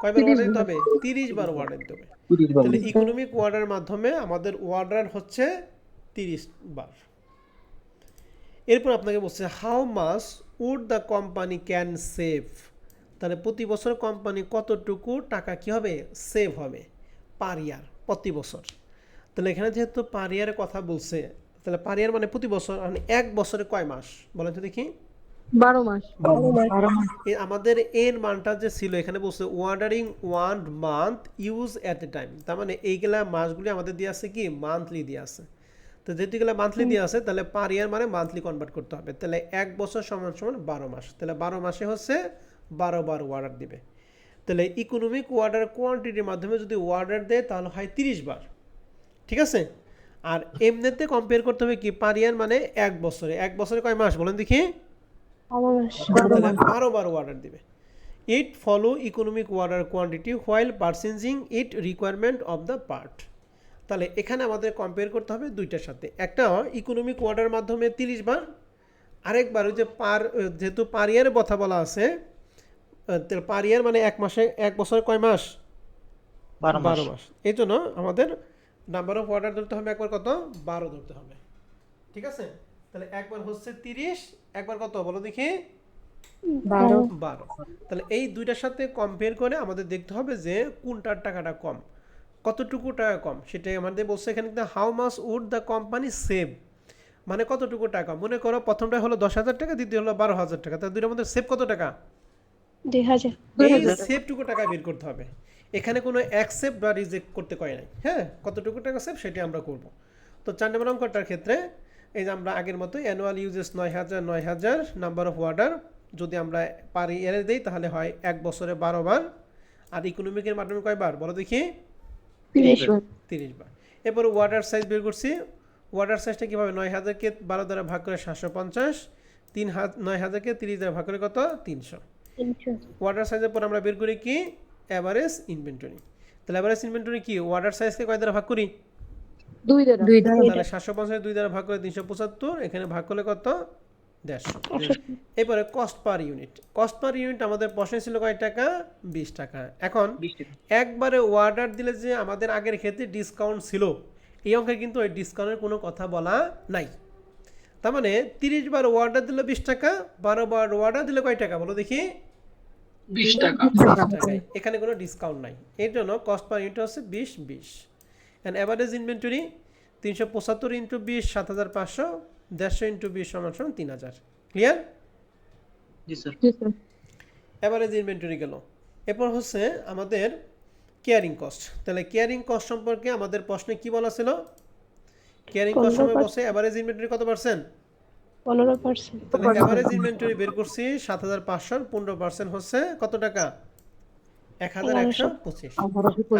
কয়বার অর্ডার দিতে হবে? 30 বার অর্ডার দিতে হবে। তাহলে ইকোনমিক অর্ডারের মাধ্যমে আমাদের অর্ডার হচ্ছে 30 বার। এরপর আপনাকে বলছে how much would the company can save. তাহলে প্রতি বছর কোম্পানি কতটুকু টাকা কি হবে? সেভ হবে পার ইয়ার। প্রতি বছর। তাহলে এখানে যেহেতু পার ইয়ারের কথা বলছে, তাহলে পার ইয়ার মানে প্রতি বছর, মানে এক বছরে কয় মাস বলেন তো দেখি? 12 মাস। 12 মাস। আমাদের এর মানটা যে ছিল এখানে বলছে ওয়ার্ডারিং 1 month use at a time, তার মানে এইগুলা মাসগুলি আমাদের দিয়ে আছে কি মান্থলি দিয়ে আছে। তো যেহেতু এগুলো মান্থলি দিয়ে আছে তাহলে পার ইয়ার মানে মান্থলি কনভার্ট করতে হবে। তাহলে এক বছর সমান সমান 12 মাস, তাহলে 12 মাসে হচ্ছে 12 বার ওয়ার্ডার দিবে। তাহলে ইকোনমিক ওয়ার্ডার কোয়ান্টিটির মাধ্যমে যদি ওয়ার্ডার দেয় তাহলে হয় 30 বার, ঠিক আছে। আর এমনিতে কম্পেয়ার করতে হবে কি পার ইয়ার মানে এক বছরে, এক বছরে কয় মাস বলেন দেখি? 12 বার ওয়ার্ডার দিবে। It follow economic order quantity while purchasing it requirement of the part. তাহলে এখানে আমাদের কম্পেয়ার করতে হবে দুইটার সাথে, একটা ইকোনমিক ওয়ার্ডার মাধ্যমে 30 বার, আরেকবার ওই যে যেহেতু পার ইয়ারের কথা বলা আছে, পার ইয়ার মানে এক মাসে, এক বছরে কয় মাস? 12 মাস। এই জন্য আমাদের নাম্বার অফ ওয়ার্ডার ধরতে হবে একবার কত? 12 ধরতে হবে, ঠিক আছে। তাহলে একবার হচ্ছে 30, একবার কত বলো দেখি? 12। তাহলে এই দুইটার সাথে কম্পেয়ার করে আমাদের দেখতে হবে যে কোনটার টাকাটা কম, কতটুকু টাকা কম সেটাই আমাদের বলছে এখানে। How much would the company save, মানে কতটুকু টাকা। মনে করো প্রথমটা হলো 10,000 টাকা, দ্বিতীয় হলো 12,000 টাকা, তাহলে দুইটার মধ্যে সেভ কত টাকা? 2000। এই সেভটুকু টাকা বের করতে হবে। এখানে কোনো অ্যাকসেপ্ট বা রিজেক্ট করতে কয় নাই, হ্যাঁ, কতটুকু টাকা সেভ সেটা আমরা করব। তো 4 নম্বর অঙ্কটার ক্ষেত্রে এই যে আমরা আগের মতো annual usages 9,000 number of order যদি আমরা পার ইয়ারে দেই তাহলে হয় এক বছরে 12 বার। আর ইকোনমিকের মাধ্যমে কয়বার বলো দেখি? 30 বার। এরপর ওয়ার্ডার সাইজ বের করছি। ওয়ার্ডার সাইজটা কীভাবে? 9,000-কে 12 দ্বারা ভাগ করে 750, 9,000-কে 30 দ্বারা ভাগ করে কত? 300। ওয়ার্ডার সাইজের পর আমরা বের করি কি? Average inventory. তাহলে অ্যাভারেজ ইনভেন্টরি কি? ওয়ার্ডার সাইজকে কয় দ্বারা ভাগ করি? 2 দ্বারা। তাহলে 750 2 দ্বারা ভাগ করে 375, এখানে ভাগ করলে কত? 150। এরপরে cost per unit. Cost per unit আমাদের প্রশ্নে ছিল কয় টাকা? 20 টাকা। এখন একবারে অর্ডার দিলে যে আমাদের আগের ক্ষেত্রে ডিসকাউন্ট ছিল, এই অঙ্কে কিন্তু ওই ডিসকাউন্টের কোনো কথা বলা নাই। তার মানে 30 বার অর্ডার দিলে 20 টাকা, 12 বার অর্ডার দিলে কয় টাকা বলো দেখি? 20 টাকা। এখানে কোনো ডিসকাউন্ট নাই, এর জন্য কস্ট পার ইউনিট হচ্ছে 20। And average inventory 375 into 20 7,500, 150 into 20 সমান 3,000। ক্লিয়ার? জি স্যার। অ্যাভারেজ ইনভেন্টরি গেল। এরপর হচ্ছে আমাদের কেয়ারিং কস্ট। তাহলে কেয়ারিং কস্ট সম্পর্কে আমাদের প্রশ্নে কি বলা ছিল? কেয়ারিং কস্ট সময় বসে অ্যাভারেজ ইনভেন্টরি কত পার্সেন্ট? 15%। তাহলে অ্যাভারেজ ইনভেন্টরি বের করছি 7,500, 15% হচ্ছে কত টাকা? 1,125।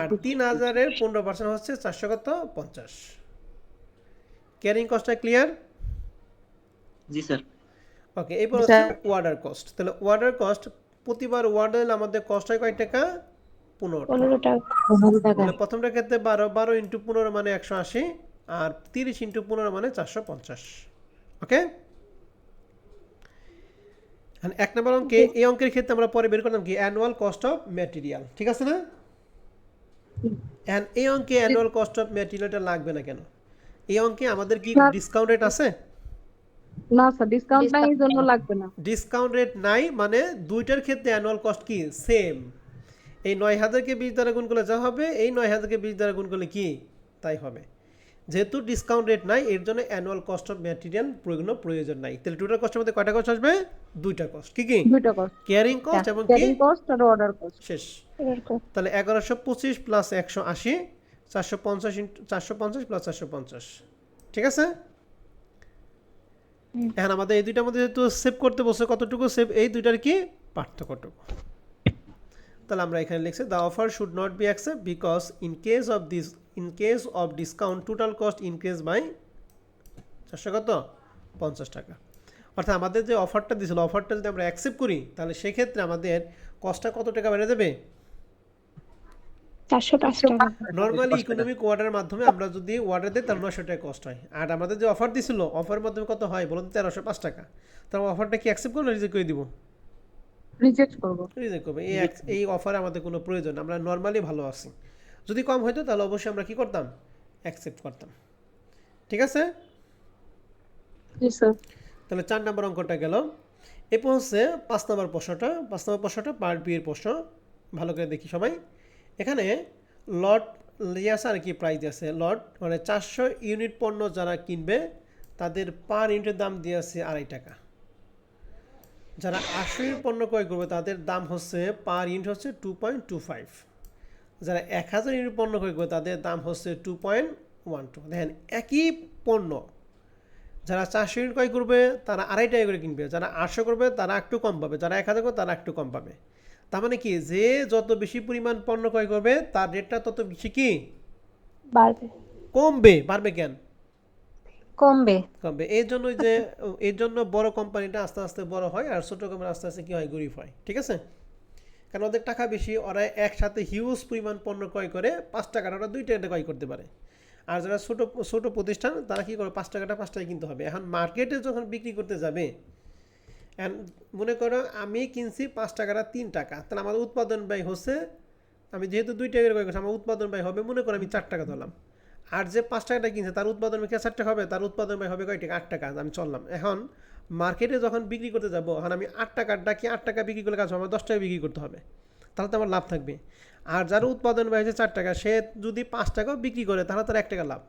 আর 3,000-এর 15% হচ্ছে 450। ক্যারিং কস্টটা ক্লিয়ার? জি স্যার। ওকে, এরপর হচ্ছে ওয়ার্ডার কস্ট। তাহলে ওয়ার্ডার কস্ট প্রতিবার ওয়ার্ডার আমাদের কস্ট হয় কয় টাকা? 15 টাকা। তাহলে প্রথমটার ক্ষেত্রে 12 ইন্টু 15 মানে 180, আর 30 ইন্টু 15 মানে 450। ওকে, এক নম্বর অঙ্কে, এই অঙ্কের ক্ষেত্রে আমরা পরে বের করলাম কি অ্যানুয়াল কস্ট অফ ম্যাটেরিয়াল, ঠিক আছে না? এই অঙ্কে অ্যানুয়াল কস্ট অফ ম্যাটেরিয়ালটা লাগবে না কেন? এই অঙ্কে আমাদের কি ডিসকাউন্ট রেট আছে? না স্যার, ডিসকাউন্ট নাই, এর জন্য লাগবে না। ডিসকাউন্ট রেট নাই মানে দুইটার ক্ষেত্রে অ্যানুয়াল কস্ট কি সেম। এই 9,000-কে 20 দ্বারা গুণ করলে যা হবে, এই 9,000-কে 20 দ্বারা গুণ করলে কি তাই হবে। যেহেতু ডিসকাউন্ট রেট নাই এর জন্য অ্যানুয়াল কস্ট অফ ম্যাটেরিয়াল প্রয়োজন নাই। তাহলে টোটাল কস্টের মধ্যে কয়টা কস্ট আসবে? দুইটা কস্ট। কি কি? দুইটা কস্ট, কেয়ারিং কস্ট এবং কি ক্যারিং কস্ট আর অর্ডার কস্ট। শেষ। তাহলে 1125 প্লাস 180, 450 প্লাস 450, ঠিক আছে। এখন আমাদের এই দুইটার মধ্যে যেহেতু সেভ করতে বসে, কতটুকু সেভ, এই দুইটার কি পার্থক্যটুকু। তাহলে আমরা এখানে লিখছি the offer should not be accept because in case of discount total cost increase by 450 টাকা। অর্থাৎ আমাদের যে অফারটা দিয়েছিল, অফারটা যদি আমরা অ্যাকসেপ্ট করি তাহলে সেক্ষেত্রে আমাদের কস্টটা কত টাকা বেড়ে যাবে? 405 টাকা। নর্মালি ইকোনমিক ওয়ার্ডারের মাধ্যমে আমরা যদি অর্ডার দিই তাহলে 900 টাকা কস্ট হয়। আর আমাদের যে অফার দিছিল, অফারের মাধ্যমে কত হয় বলুন? 1305 টাকা। তাহলে অফারটা কি অ্যাকসেপ্ট করবো না রিজেক্ট করে দিব? রিজেক্ট করব। রিজেক্ট করবো। এই অফারে আমাদের কোনো প্রয়োজন, আমরা নর্মালি ভালো আছি। যদি কম হইতো তাহলে অবশ্যই আমরা কি করতাম? অ্যাকসেপ্ট করতাম, ঠিক আছে। জি স্যার। তাহলে 4 নম্বর অঙ্কটা গেল। এরপর হচ্ছে 5 নম্বর প্রশ্নটা। 5 নম্বর প্রশ্নটা পার্ট বি এর প্রশ্ন, ভালো করে দেখি সবাই। এখানে লট ইয়ে আছে আর কি প্রাইস আছে লট, মানে 400 ইউনিট পণ্য যারা কিনবে তাদের পার ইউনিটের দাম দিয়ে আছে 2.5 টাকা। যারা 800 ইউনিট পণ্য ক্রয় করবে তাদের দাম হচ্ছে পার ইউনিট হচ্ছে 2.25। যারা 1000 ইউনিট পণ্য ক্রয় করবে তাদের দাম হচ্ছে 2.12। দেখেন একই পণ্য যারা 400 ইউনিট ক্রয় করবে তারা 2.5 টাকা করে কিনবে, যারা 800 করবে তারা একটু কম পাবে, যারা 1000 করবে তারা একটু কম পাবে। তার মানে কি, যে যত বেশি পরিমাণ পণ্য ক্রয় করবে তার রেটটা তত বেশি কি বাড়বে। কমবে। বাড়বে কেন? কমবে। কমবে। এর জন্য বড় কোম্পানিটা আস্তে আস্তে বড় হয় আর ছোট কোম্পানি আস্তে আস্তে কি হয়, গরিব হয়। ঠিক আছে, কারণ ওদের টাকা বেশি, ওরা একসাথে হিউজ পরিমাণ পণ্য ক্রয় করে 5 টাকাটা ওরা 2 টাকাতে ক্রয় করতে পারে। আর যারা ছোট ছোট প্রতিষ্ঠান তারা কি করে, 5 টাকাটা 5 টাকায় কিনতে হবে। এখন মার্কেটে যখন বিক্রি করতে যাবে, মনে করো আমি কিনছি 5 টাকাটা 3 টাকা, তাহলে আমার উৎপাদন ব্যয় হচ্ছে, আমি যেহেতু 2 টাকা ক্রয় করছি আমার উৎপাদন ব্যয় হবে মনে করো আমি 4 টাকা ধরলাম। আর যে 5 টাকাটা কিনছে তার উৎপাদন ব্যয় 4 টাকা হবে, তার উৎপাদন ব্যয় হবে কয় টাকা, 8 টাকা। আমি চললাম। এখন মার্কেটে যখন বিক্রি করতে যাবো, এখন আমি 8 টাকাটা কি 8 টাকা বিক্রি করলে কাজ হবে, আমার 10 টাকা বিক্রি করতে হবে, তাহলে তো আমার লাভ থাকবে। আর যার উৎপাদন ব্যয় হচ্ছে 4 টাকা, সে যদি 5 টাকাও বিক্রি করে তাহলে তার 1 টাকা লাভ।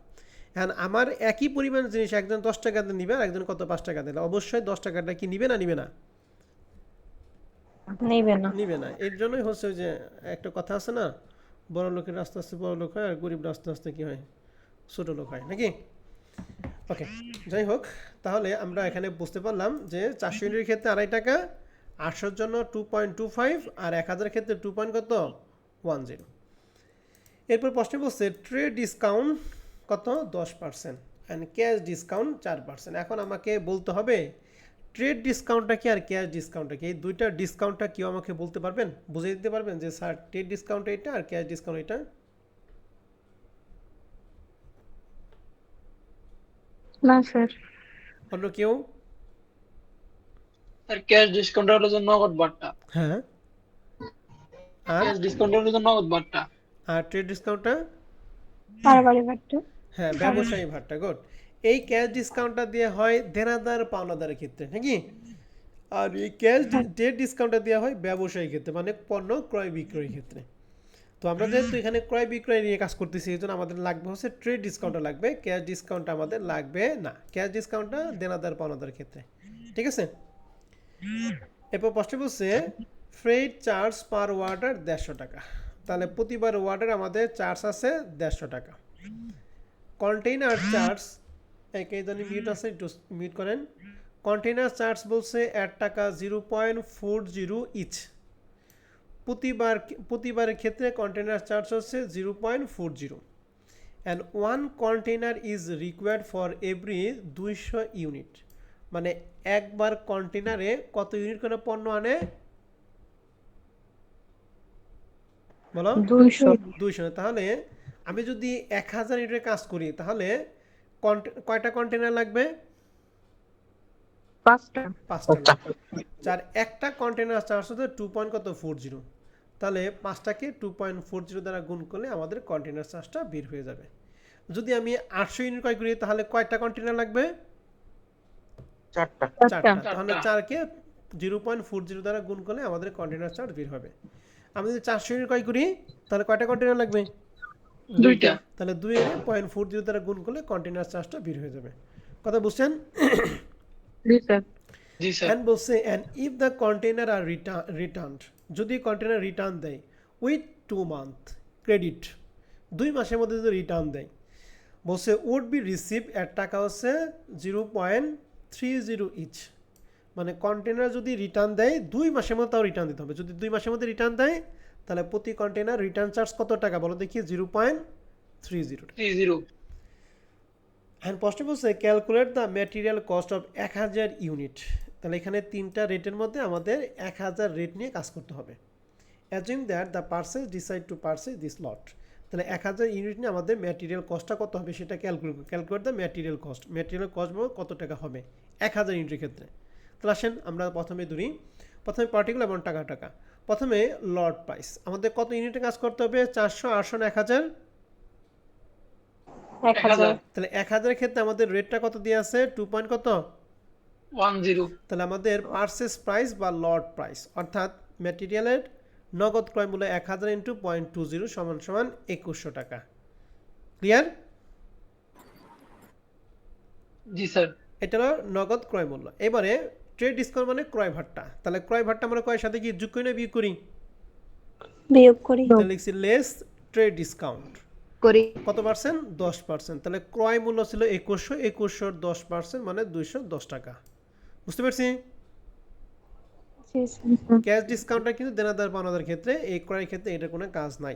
এখন আমার একই পরিমাণ জিনিস একজন 10 টাকাতে নিবে আর একজন কত 5 টাকা দিলে, অবশ্যই 10 টাকাটা কি নিবে না নিবে না? নিবে না। এর জন্যই হচ্ছে যে একটা কথা আছে না, বড় লোকের আস্তে আস্তে বড় লোক হয় আর গরিব আস্তে আস্তে কি হয়, ছোট লোক হয় নাকি। ওকে, যাই হোক, তাহলে আমরা এখানে বুঝতে পারলাম যে 400 ইউনিটের ক্ষেত্রে 2.5 টাকা, 800 জন্য 2.25 আর 1000 ক্ষেত্রে 2.10। এরপর প্রশ্ন বলছে ট্রেড ডিসকাউন্ট কত 10% অ্যান্ড ক্যাশ ডিসকাউন্ট 4%। এখন আমাকে বলতে হবে ট্রেড ডিসকাউন্টটা কি আর ক্যাশ ডিসকাউন্টটা কি, এই দুইটা ডিসকাউন্টটা কেউ আমাকে বলতে পারবেন, বুঝিয়ে দিতে পারবেন যে স্যার ট্রেড ডিসকাউন্ট এটা আর ক্যাশ ডিসকাউন্ট এটা? না স্যার। অন্য কেউ? স্যার ক্যাশ ডিসকাউন্ট হলো যে নগদ বাট্টা। হ্যাঁ, আর ক্যাশ ডিসকাউন্ট হলো যে নগদ বাট্টা। আর ট্রেড ডিসকাউন্টটা? বাড়াবাড়ি বাড়তে। হ্যাঁ, ব্যবসায়ী ভাট্টা। গুড। এই ক্যাশ ডিসকাউন্টটা দিয়ে হয় দেনাদার পাওনাদারের ক্ষেত্রে নাকি, আর এই ক্যাশ ট্রেড ডিসকাউন্টটা দেওয়া হয় ব্যবসায়ী ক্ষেত্রে, মানে পণ্য ক্রয় বিক্রয়ের ক্ষেত্রে। তো আমরা যেহেতু এখানে ক্রয় বিক্রয় নিয়ে কাজ করতেছি এই জন্য আমাদের লাগবে হচ্ছে ট্রেড ডিসকাউন্টটা লাগবে, ক্যাশ ডিসকাউন্টটা আমাদের লাগবে না। ক্যাশ ডিসকাউন্টটা দেনাদার পাওনাদার ক্ষেত্রে। ঠিক আছে, এরপর প্রশ্ন বলছে ফ্রেট চার্জ পার ওয়ার্ডার 150 টাকা। তাহলে প্রতিবার ওয়ার্ডার আমাদের চার্জ আছে 150 টাকা। কন্টেইনার চার্জ, একই জন্য মিউট আছে, একটু মিউট করেন। কন্টেইনার চার্জ বলছে 1 টাকা 0.40 ইচ। প্রতিবারের ক্ষেত্রে কন্টেইনার চার্জ হচ্ছে 0.40 and 1 container is required for every 200 unit. মানে একবার কন্টেইনারে কত ইউনিট করে পণ্য আনে বলো? 200। তাহলে আমি যদি 1000 ইউনিটের কাজ করি তাহলে কয়টা কন্টেইনার লাগবে? 5টা। 5টা। যার একটা কন্টেইনার চার্জ হচ্ছে 2.40, তাহলে 5টাকে 2.40 দ্বারা গুণ করলে আমাদের কন্টেইনার চার্জটা বের হয়ে যাবে। যদি আমি 800 ইউনিট ক্রয় করি তাহলে কয়টা কন্টেইনার লাগবে? 4টা। তাহলে 4কে 0.40 দ্বারা গুণ করলে আমাদের কন্টেইনার চার্জ বের হবে। আমি যদি 400 ইউনিট ক্রয় করি তাহলে কয়টা কন্টেইনার লাগবে? 2টা। তাহলে 2.40 দ্বারা গুণ করলে কন্টেইনার চার্জটা বের হয়ে যাবে। কথা বুঝছেন? জি স্যার। G sir. and বলছে and if the container are returned, যদি কন্টেইনার রিটার্ন দেয় উইথ 2 month ক্রেডিট, 2 মাসের মধ্যে যদি রিটার্ন দেয়, বলছে would be receive এর টাকা হচ্ছে 0.30 ইচ। মানে কন্টেইনার যদি রিটার্ন দেয় 2 মাসের মধ্যে তাও রিটার্ন দিতে হবে। যদি 2 মাসের মধ্যে রিটার্ন দেয় তাহলে প্রতি কন্টেইনার রিটার্ন চার্জ কত টাকা বলো দেখি? 0.30। হ্যান্ড প্রশ্ন বলছে calculate the material cost of 1000 unit. তাহলে এখানে 3টা রেটের মধ্যে আমাদের 1000 রেট নিয়ে কাজ করতে হবে। Assume that the purchase decide to purchase this লট। তাহলে 1000 ইউনিট নিয়ে আমাদের ম্যাটেরিয়াল কস্টটা কত হবে সেটা calculate the material cost. Material cost কত টাকা হবে 1000 ইউনিটের ক্ষেত্রে। তাহলে আসেন আমরা প্রথমে পার্টিকুলার এবং টাকা। প্রথমে লট প্রাইস, আমাদের কত ইউনিটে কাজ করতে হবে? 400, 800 না 1000? 1000। তাহলে 1000 এর ক্ষেত্রে আমাদের রেটটা কত দিয়ে আছে? 2.10। তাহলে আমাদের পারচেস প্রাইস বা লট প্রাইস অর্থাৎ ম্যাটেরিয়ালের নগদ ক্রয় মূল্য 1000 × 0.20 = 2100 টাকা। ক্লিয়ার? জি স্যার। এটা হলো নগদ ক্রয় মূল্য। এবারে ট্রেড ডিসকাউন্ট মানে ক্রয় ভাট্টা। তাহলে ক্রয় ভাট্টা আমরা কয়ের সাথে কি যোগ করি না বিয়োগ করি? বিয়োগ করি। তাহলে লিখছি লেস ট্রেড ডিসকাউন্ট। করি। কত পার্সেন্ট? 10%। তাহলে ক্রয় মূল্য ছিল 2100, 2100 10% মানে 210 টাকা। বুঝতে পারছি? জি স্যার। ক্যাশ ডিসকাউন্টটা কিন্তু দেনাদার পাওনাদার ক্ষেত্রে, এই ক্রয়ের ক্ষেত্রে এটা কোনো কাজ নাই।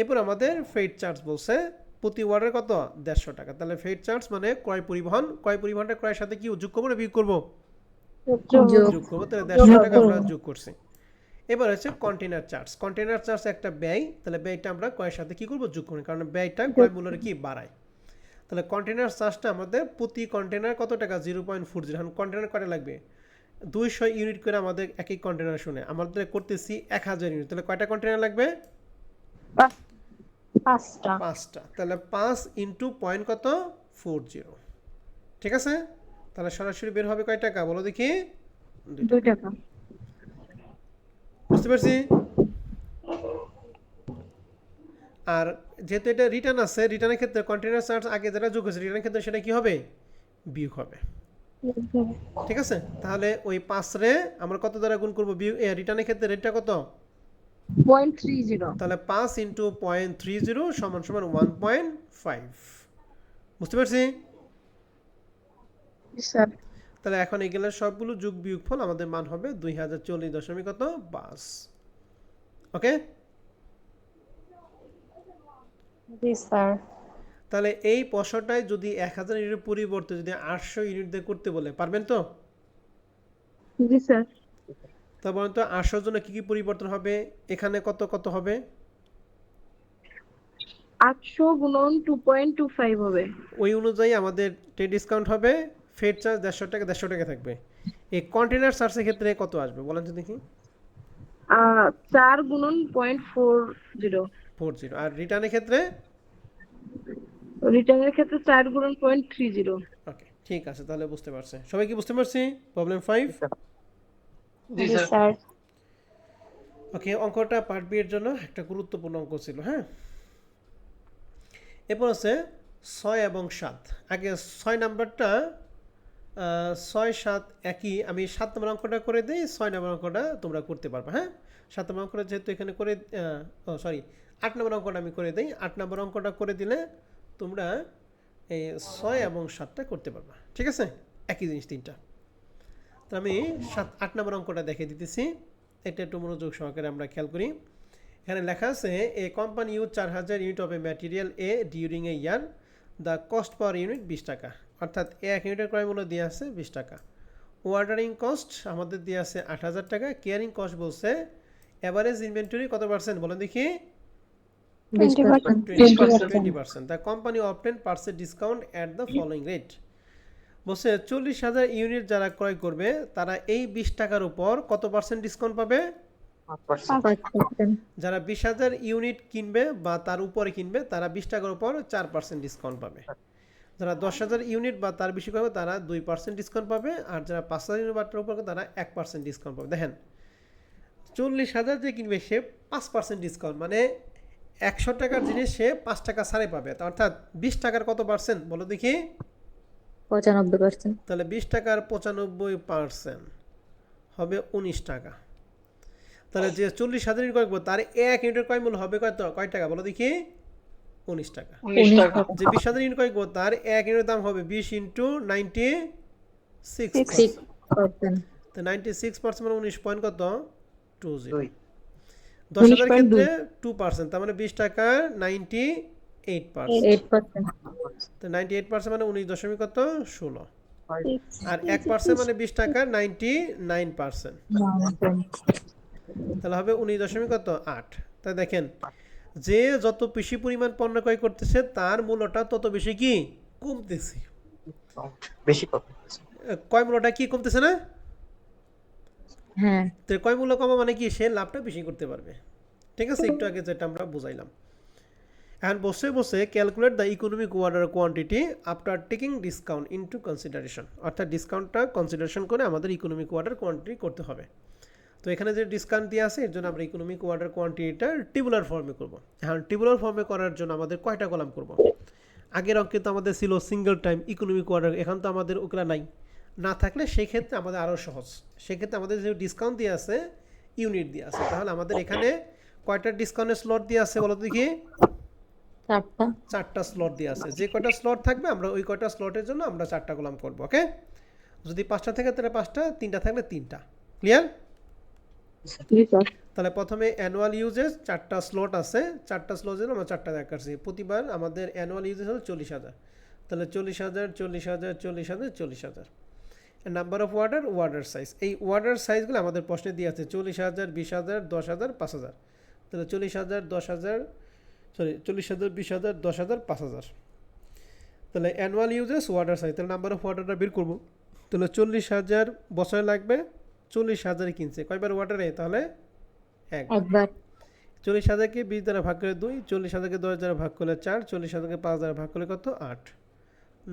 এরপর আমাদের ফ্রেট চার্জ বলছে প্রতি ওয়ার্ডের কত? 150 টাকা। তাহলে ফ্রেট চার্জ মানে ক্রয় পরিবহন। ক্রয় পরিবহনটা ক্রয়ের সাথে কি যোগ করবো না বিয়োগ করবো? যোগ করবো। তাহলে 150 টাকা আমরা যোগ করছি। এবার হচ্ছে কন্টেনার চার্জ। কন্টেনার চার্জ একটা ব্যয়, তাহলে ব্যয়টা আমরা ক্রয়ের সাথে কি করবো? যোগ করবো, কারণ ব্যয়টা ক্রয় মূল্যের কি বাড়ায়। তাহলে কন্টেনার চার্জটা আমাদের প্রতি কন্টেনার কত টাকা? 0.40। এখন কন্টেনার কয়টা লাগবে? 200 ইউনিট করে আমাদের এক এক কন্টেনার শুনে আমাদের করতেছি 1000 ইউনিট। তাহলে কয়টা কন্টেনার লাগবে? 5টা। 5টা। তাহলে 5 ইন্টু পয়েন্ট কত? 40। ঠিক আছে? তাহলে সরাসরি বের হবে কয় টাকা বলো দেখি? 2 টাকা। বুঝতে পারছি? আর যেহেতু এটা রিটার্ন আছে, রিটার্নের ক্ষেত্রে কন্টেনার চার্জ আগে যেটা যোগ হয়েছে রিটার্নের ক্ষেত্রে সেটা কি হবে? বিয়োগ হবে। ঠিক আছে? তাহলে ওই 5 রে আমরা কত দ্বারা গুণ করবো? বিয়োগ রিটার্নের ক্ষেত্রে রেটটা কত? 0.30। তাহলে 5 ইন্টু 0.30 সমান সমান 1.5। বুঝতে পারছি? স্যার। তাহলে এখন এগুলো সবগুলো যোগ বিয়োগ ফল আমাদের মান হবে 2040.5। ওকে? জি স্যার। তাহলে এই প্রশ্নটায় যদি 1000 ইউনিটের পরিবর্তে যদি 800 ইউনিট দিয়ে করতে বলে, পারবেন তো? জি স্যার। তা বলেন তো 800 জন্য কি কি পরিবর্তন হবে? এখানে কত কত হবে? 800 গুণন 2.25 হবে। ওই অনুযায়ী আমাদের ট্রেড ডিসকাউন্ট হবে, ফেড চার্জ 150 টাকা 150 টাকা থাকবে। এই কন্টেনার চার্জের ক্ষেত্রে কত আসবে বলেন তো দেখি? 4 গুণন 0.40। 40। আর রিটার্নের ক্ষেত্রে? রিটার্নের ক্ষেত্রে 4 গুণন 0.30। ওকে, ঠিক আছে, তাহলে বুঝতে পারছে সবাই। কি বুঝতে পারছি? প্রবলেম 5? জি জি স্যার। স্যার। ওকে, অঙ্কটা পার্ট বি এর জন্য একটা গুরুত্বপূর্ণ অঙ্ক ছিল। হ্যাঁ, এরপর আছে 6 এবং 7। আগে 6 নাম্বারটা 6 7 একই, আমি 7 নম্বর অঙ্কটা করে দিই, 6 নম্বর অঙ্কটা তোমরা করতে পারবে। হ্যাঁ, 7 নম্বর অঙ্কটা যেহেতু এখানে করে 8 নম্বর অঙ্কটা আমি করে দিই। 8 নম্বর অঙ্কটা করে দিলে তোমরা এই 6 এবং 7টা করতে পারবে। ঠিক আছে? একই জিনিস তিনটা। তো আমি 8 নম্বর অঙ্কটা দেখিয়ে দিতেছি, এটা একটু মনোযোগ সহকারে আমরা খেয়াল করি। এখানে লেখা আছে A company use 4000 unit of a material a during a year, the cost per unit 20 টাকা। অর্থাৎ এক ইউনিটের ক্রয় মূল্য দিয়ে আছে 20 টাকা। অর্ডারিং কস্ট আমাদের দিয়ে আছে 8000 টাকা। কেয়ারিং কস্ট বলছে এভারেজ ইনভেন্টরি কত পার্সেন্ট বলেন দেখি? 20%। 20%। The company obtain percent discount at the following rate. বলছে 40,000 ইউনিট যারা ক্রয় করবে তারা এই 20 টাকার উপর কত পার্সেন্ট ডিসকাউন্ট পাবে? 5%। যারা 20,000 ইউনিট কিনবে বা তার উপরে কিনবে তারা 20 টাকার উপর 4% ডিসকাউন্ট পাবে। যারা 10,000 ইউনিট বা তার বেশি করবে তারা 2% ডিসকাউন্ট পাবে। আর যারা 5,000 ইউনিট বা তার উপর তারা 1% ডিসকাউন্ট পাবে। দেখেন, 40,000 যে কিনবে সে 5% ডিসকাউন্ট, মানে 100 টাকার জিনিস সে 5 টাকা ছাড়ে পাবে। অর্থাৎ 20 টাকার কত পার্সেন্ট বলো দেখি? 95%। তাহলে 20 টাকার 95% হবে 19 টাকা। তাহলে যে 40,000 ইউনিট ক্রয় করবে তার এক ইউনিটের ক্রয় মূল্য হবে কয় টাকা বলো দেখি? 19 টাকা। 19 টাকা। যে 20,000 ইউনিট ক্রয় করবে তার এক ইউনিটের দাম হবে 20 ইন্টু 96। 6%। তো 96% মানে 19 পয়েন্ট কত? 20। 10,000 ক্ষেত্রে 2%, তার মানে 20 টাকা 98%। 8%। তো 98% মানে 19 কত? 16। আর 1% মানে 20 টাকা 99%। তাহলে হবে 19 কত? 8। তাই দেখেন, যে যত বেশি পরিমাণ পণ্য ক্রয় করতেছে তার মূল্যটা তত বেশি কি কমতেছে। বেশি পাবে। ক্রয় মূল্যটা কি কমতেছে না? হ্যাঁ। তো ক্রয় মূল্য কমা মানে কি সে লাভটা বেশি করতে পারবে। ঠিক আছে, একটু আগে যেটা আমরা বুঝাইলাম। এখন বসে বসে calculate the economic order quantity after taking discount into consideration. অর্থাৎ ডিসকাউন্টটা কনসিডারেশন করে আমাদের ইকোনমিক অর্ডার কোয়ান্টিটি করতে হবে। তো এখানে যে ডিসকাউন্ট দিয়ে আছে এর জন্য আমরা ইকোনমিক অর্ডার কোয়ান্টিটিটা টেবুলার ফর্মে করব। এখন টেবুলার ফর্মে করার জন্য আমাদের কয়টা কলাম করব? আগের অঙ্কে তো আমাদের ছিল সিঙ্গেল টাইম ইকোনমিক অর্ডার, এখন তো আমাদের ওগুলা নাই। না থাকলে সেই ক্ষেত্রে আমাদের আরও সহজ। সেক্ষেত্রে আমাদের যে ডিসকাউন্ট দিয়ে আছে ইউনিট দিয়ে আছে, তাহলে আমাদের এখানে কয়টা ডিসকাউন্টের স্লট দিয়ে আছে বলো তো দেখি? 4টা। 4টা স্লট দিয়ে আছে। যে কয়টা স্লট থাকবে আমরা ওই কয়টা স্লটের জন্য আমরা 4টা কলাম করব। ওকে, যদি 5টা থাকে তাহলে 5টা, 3টা থাকলে 3টা। ক্লিয়ার? জি স্যার। তাহলে প্রথমে অ্যানুয়াল ইউজেস 4টা স্লট আছে, 4টা স্লটের আমরা 4টা দেখাচ্ছি। প্রতিবার আমাদের অ্যানুয়াল ইউজেস হলো 40,000, তাহলে 40,000 40,000 40,000 40,000। নাম্বার অফ ওয়ার্ডার সাইজ, এই ওয়ার্ডার সাইজগুলো আমাদের প্রশ্নে দিয়ে আছে 40,000 20,000 10,000 5,000। তাহলে 40,000 10,000 40,000 20,000 10,000 5,000। তাহলে অ্যানুয়াল ইউজেস ওয়ার্ডার সাইজ, তাহলে নাম্বার অফ ওয়ার্ডারটা বের করবো। তাহলে 40,000 বছরে লাগবে, 40,000 কিনছে কয়বার ওয়ার্ডারে? তাহলে একবার। 40,000কে 20 দ্বারা ভাগ করে 2, 40,000কে 10 দ্বারা ভাগ করলে 4, 40,000কে 5 দ্বারা ভাগ করলে কত? 8।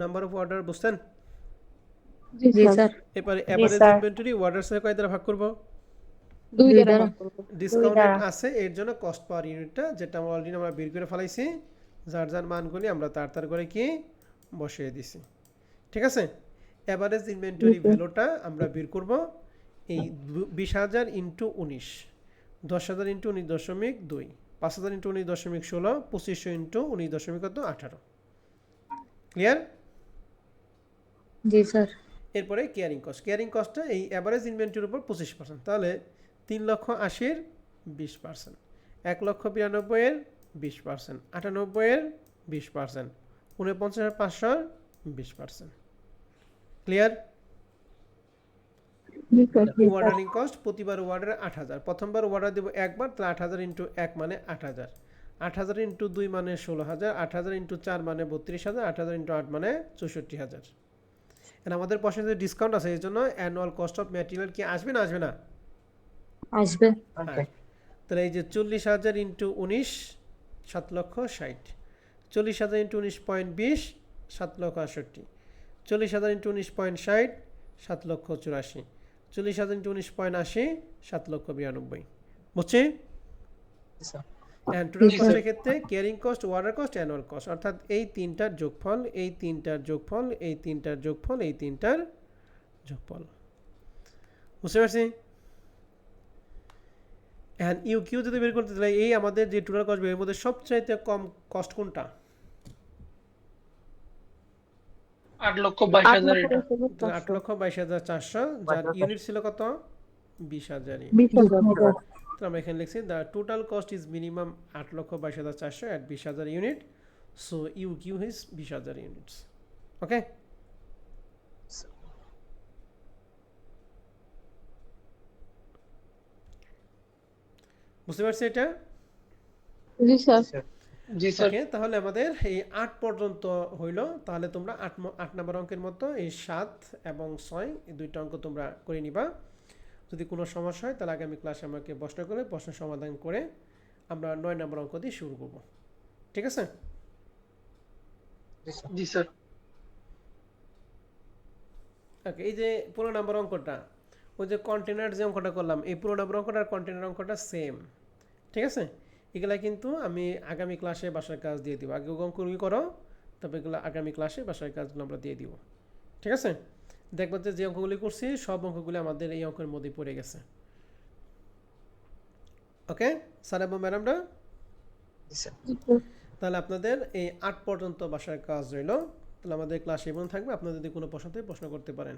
নাম্বার অফ অর্ডার বুঝছেন? জি জি স্যার। স্যার। এবারে এভারেজ স্যার। ইনভেন্টরি ওয়ার্ডার সাথে কয় দ্বারা ভাগ করব? 2 দুই দ্বারা দ্বারা। ভাগ করব। ডিসকাউন্টেড আছে এর জন্য কস্ট পার ইউনিটটা যেটা আমরা অলরেডি বের করে ফেলাইছি, যার যার মানগুলি আমরা তার করে কি বসিয়ে দিছি। ঠিক আছে, এভারেজ ইনভেন্টরি ভ্যালুটা আমরা বের করব এই 20,000 into 19, 10,000 into 19.2, 5,000 into 19.16, 2500 into 19.18। Clear? জি স্যার। এরপরে কেয়ারিং কস্ট, কেয়ারিং কস্টটা এই অ্যাভারেজ ইনভেন্টরির উপর 25%, তাহলে 3,80,000 20%, 1,92,000 20%, 98,000 20%, 49,500 20%। ক্লিয়ার? জি স্যার। ওয়ার্ডারিং কস্ট প্রতিবার ওয়ার্ডারে 8,000, প্রথমবার ওয়ার্ডার দেবো একবার, তাহলে 8,000 ইন্টু 1 মানে 8,000, 8,000 ইন্টু 2 মানে 16,000, 8,000 ইন্টু 4 মানে 32,000, 8,000 ইন্টু 8 মানে 64,000। এখন আমাদের পয়সা যে ডিসকাউন্ট আছে এই জন্য অ্যানুয়াল কস্ট অফ ম্যাটেরিয়াল কি আসবে না আসবে না? আসবে। ওকে। তাহলে এই যে 40,000 ইন্টু 19 7,60,000, 40,000 ইন্টু 19.20 7,68,000, 40,000 ইন্টু 19.60 7,84,000, 40,000 ইন্টু 19.80 7,92,000। বুঝছি? স্যার। অ্যান্ড টোটাল কস্টের ক্ষেত্রে carrying cost, order cost, annual cost, অর্থাৎ এই তিনটার যোগফল, এই তিনটার যোগফল, এই তিনটার যোগফল, এই তিনটার যোগফল। বুঝতে পারছি? অ্যান্ড ইউ কিউ যদি বের করতে চাই, এই আমাদের যে টোটাল কস্ট এর মধ্যে সবচাইতে কম কস্ট কোনটা? 8,22,000 এটা। 8,22,400, যার ইউনিট ছিল কত? 20,000। 20,000। তো আমরা এখানে লিখছি the total cost is minimum 8,22,400 at 20,000 unit, so EO Q is 20,000 units. Okay, বুঝতে পারছি এটা? জি স্যার। জি স্যার। ওকে, তাহলে আমাদের এই 8 পর্যন্ত হইল। তাহলে তোমরা 8 নম্বর অঙ্কের মতো এই 7 এবং 6 এই দুইটা অঙ্ক তোমরা করে নিবা। যদি কোনো সমস্যা হয় তাহলে আগামী ক্লাসে আমাকে প্রশ্ন করে প্রশ্ন সমাধান করে আমরা 9 নম্বর অঙ্ক দিয়ে শুরু করব। ঠিক আছে? জি স্যার। ওকে, এই যে 15 নম্বর অঙ্কটা, ওই যে কন্টেনার যে অঙ্কটা করলাম, এই 15 নম্বর অঙ্কটা আর কন্টেনার অঙ্কটা সেম। ঠিক আছে, এগুলা কিন্তু আমি আগামী ক্লাসে বাসার কাজ দিয়ে দিব। আগে অঙ্কগুলি করো, তবে এগুলো আগামী ক্লাসে বাসার কাজগুলো আমরা দিয়ে দিব। ঠিক আছে, দেখবো যে অঙ্কগুলি করছি সব অঙ্কগুলি আমাদের এই অঙ্কের মধ্যে পড়ে গেছে। ওকে স্যার এবং ম্যাডামরা, জি স্যার। তাহলে আপনাদের এই 8 পর্যন্ত বাসার কাজ রইল। তাহলে আমাদের ক্লাস এবং থাকবে, আপনাদের যদি কোনো প্রশ্ন থাকে প্রশ্ন করতে পারেন।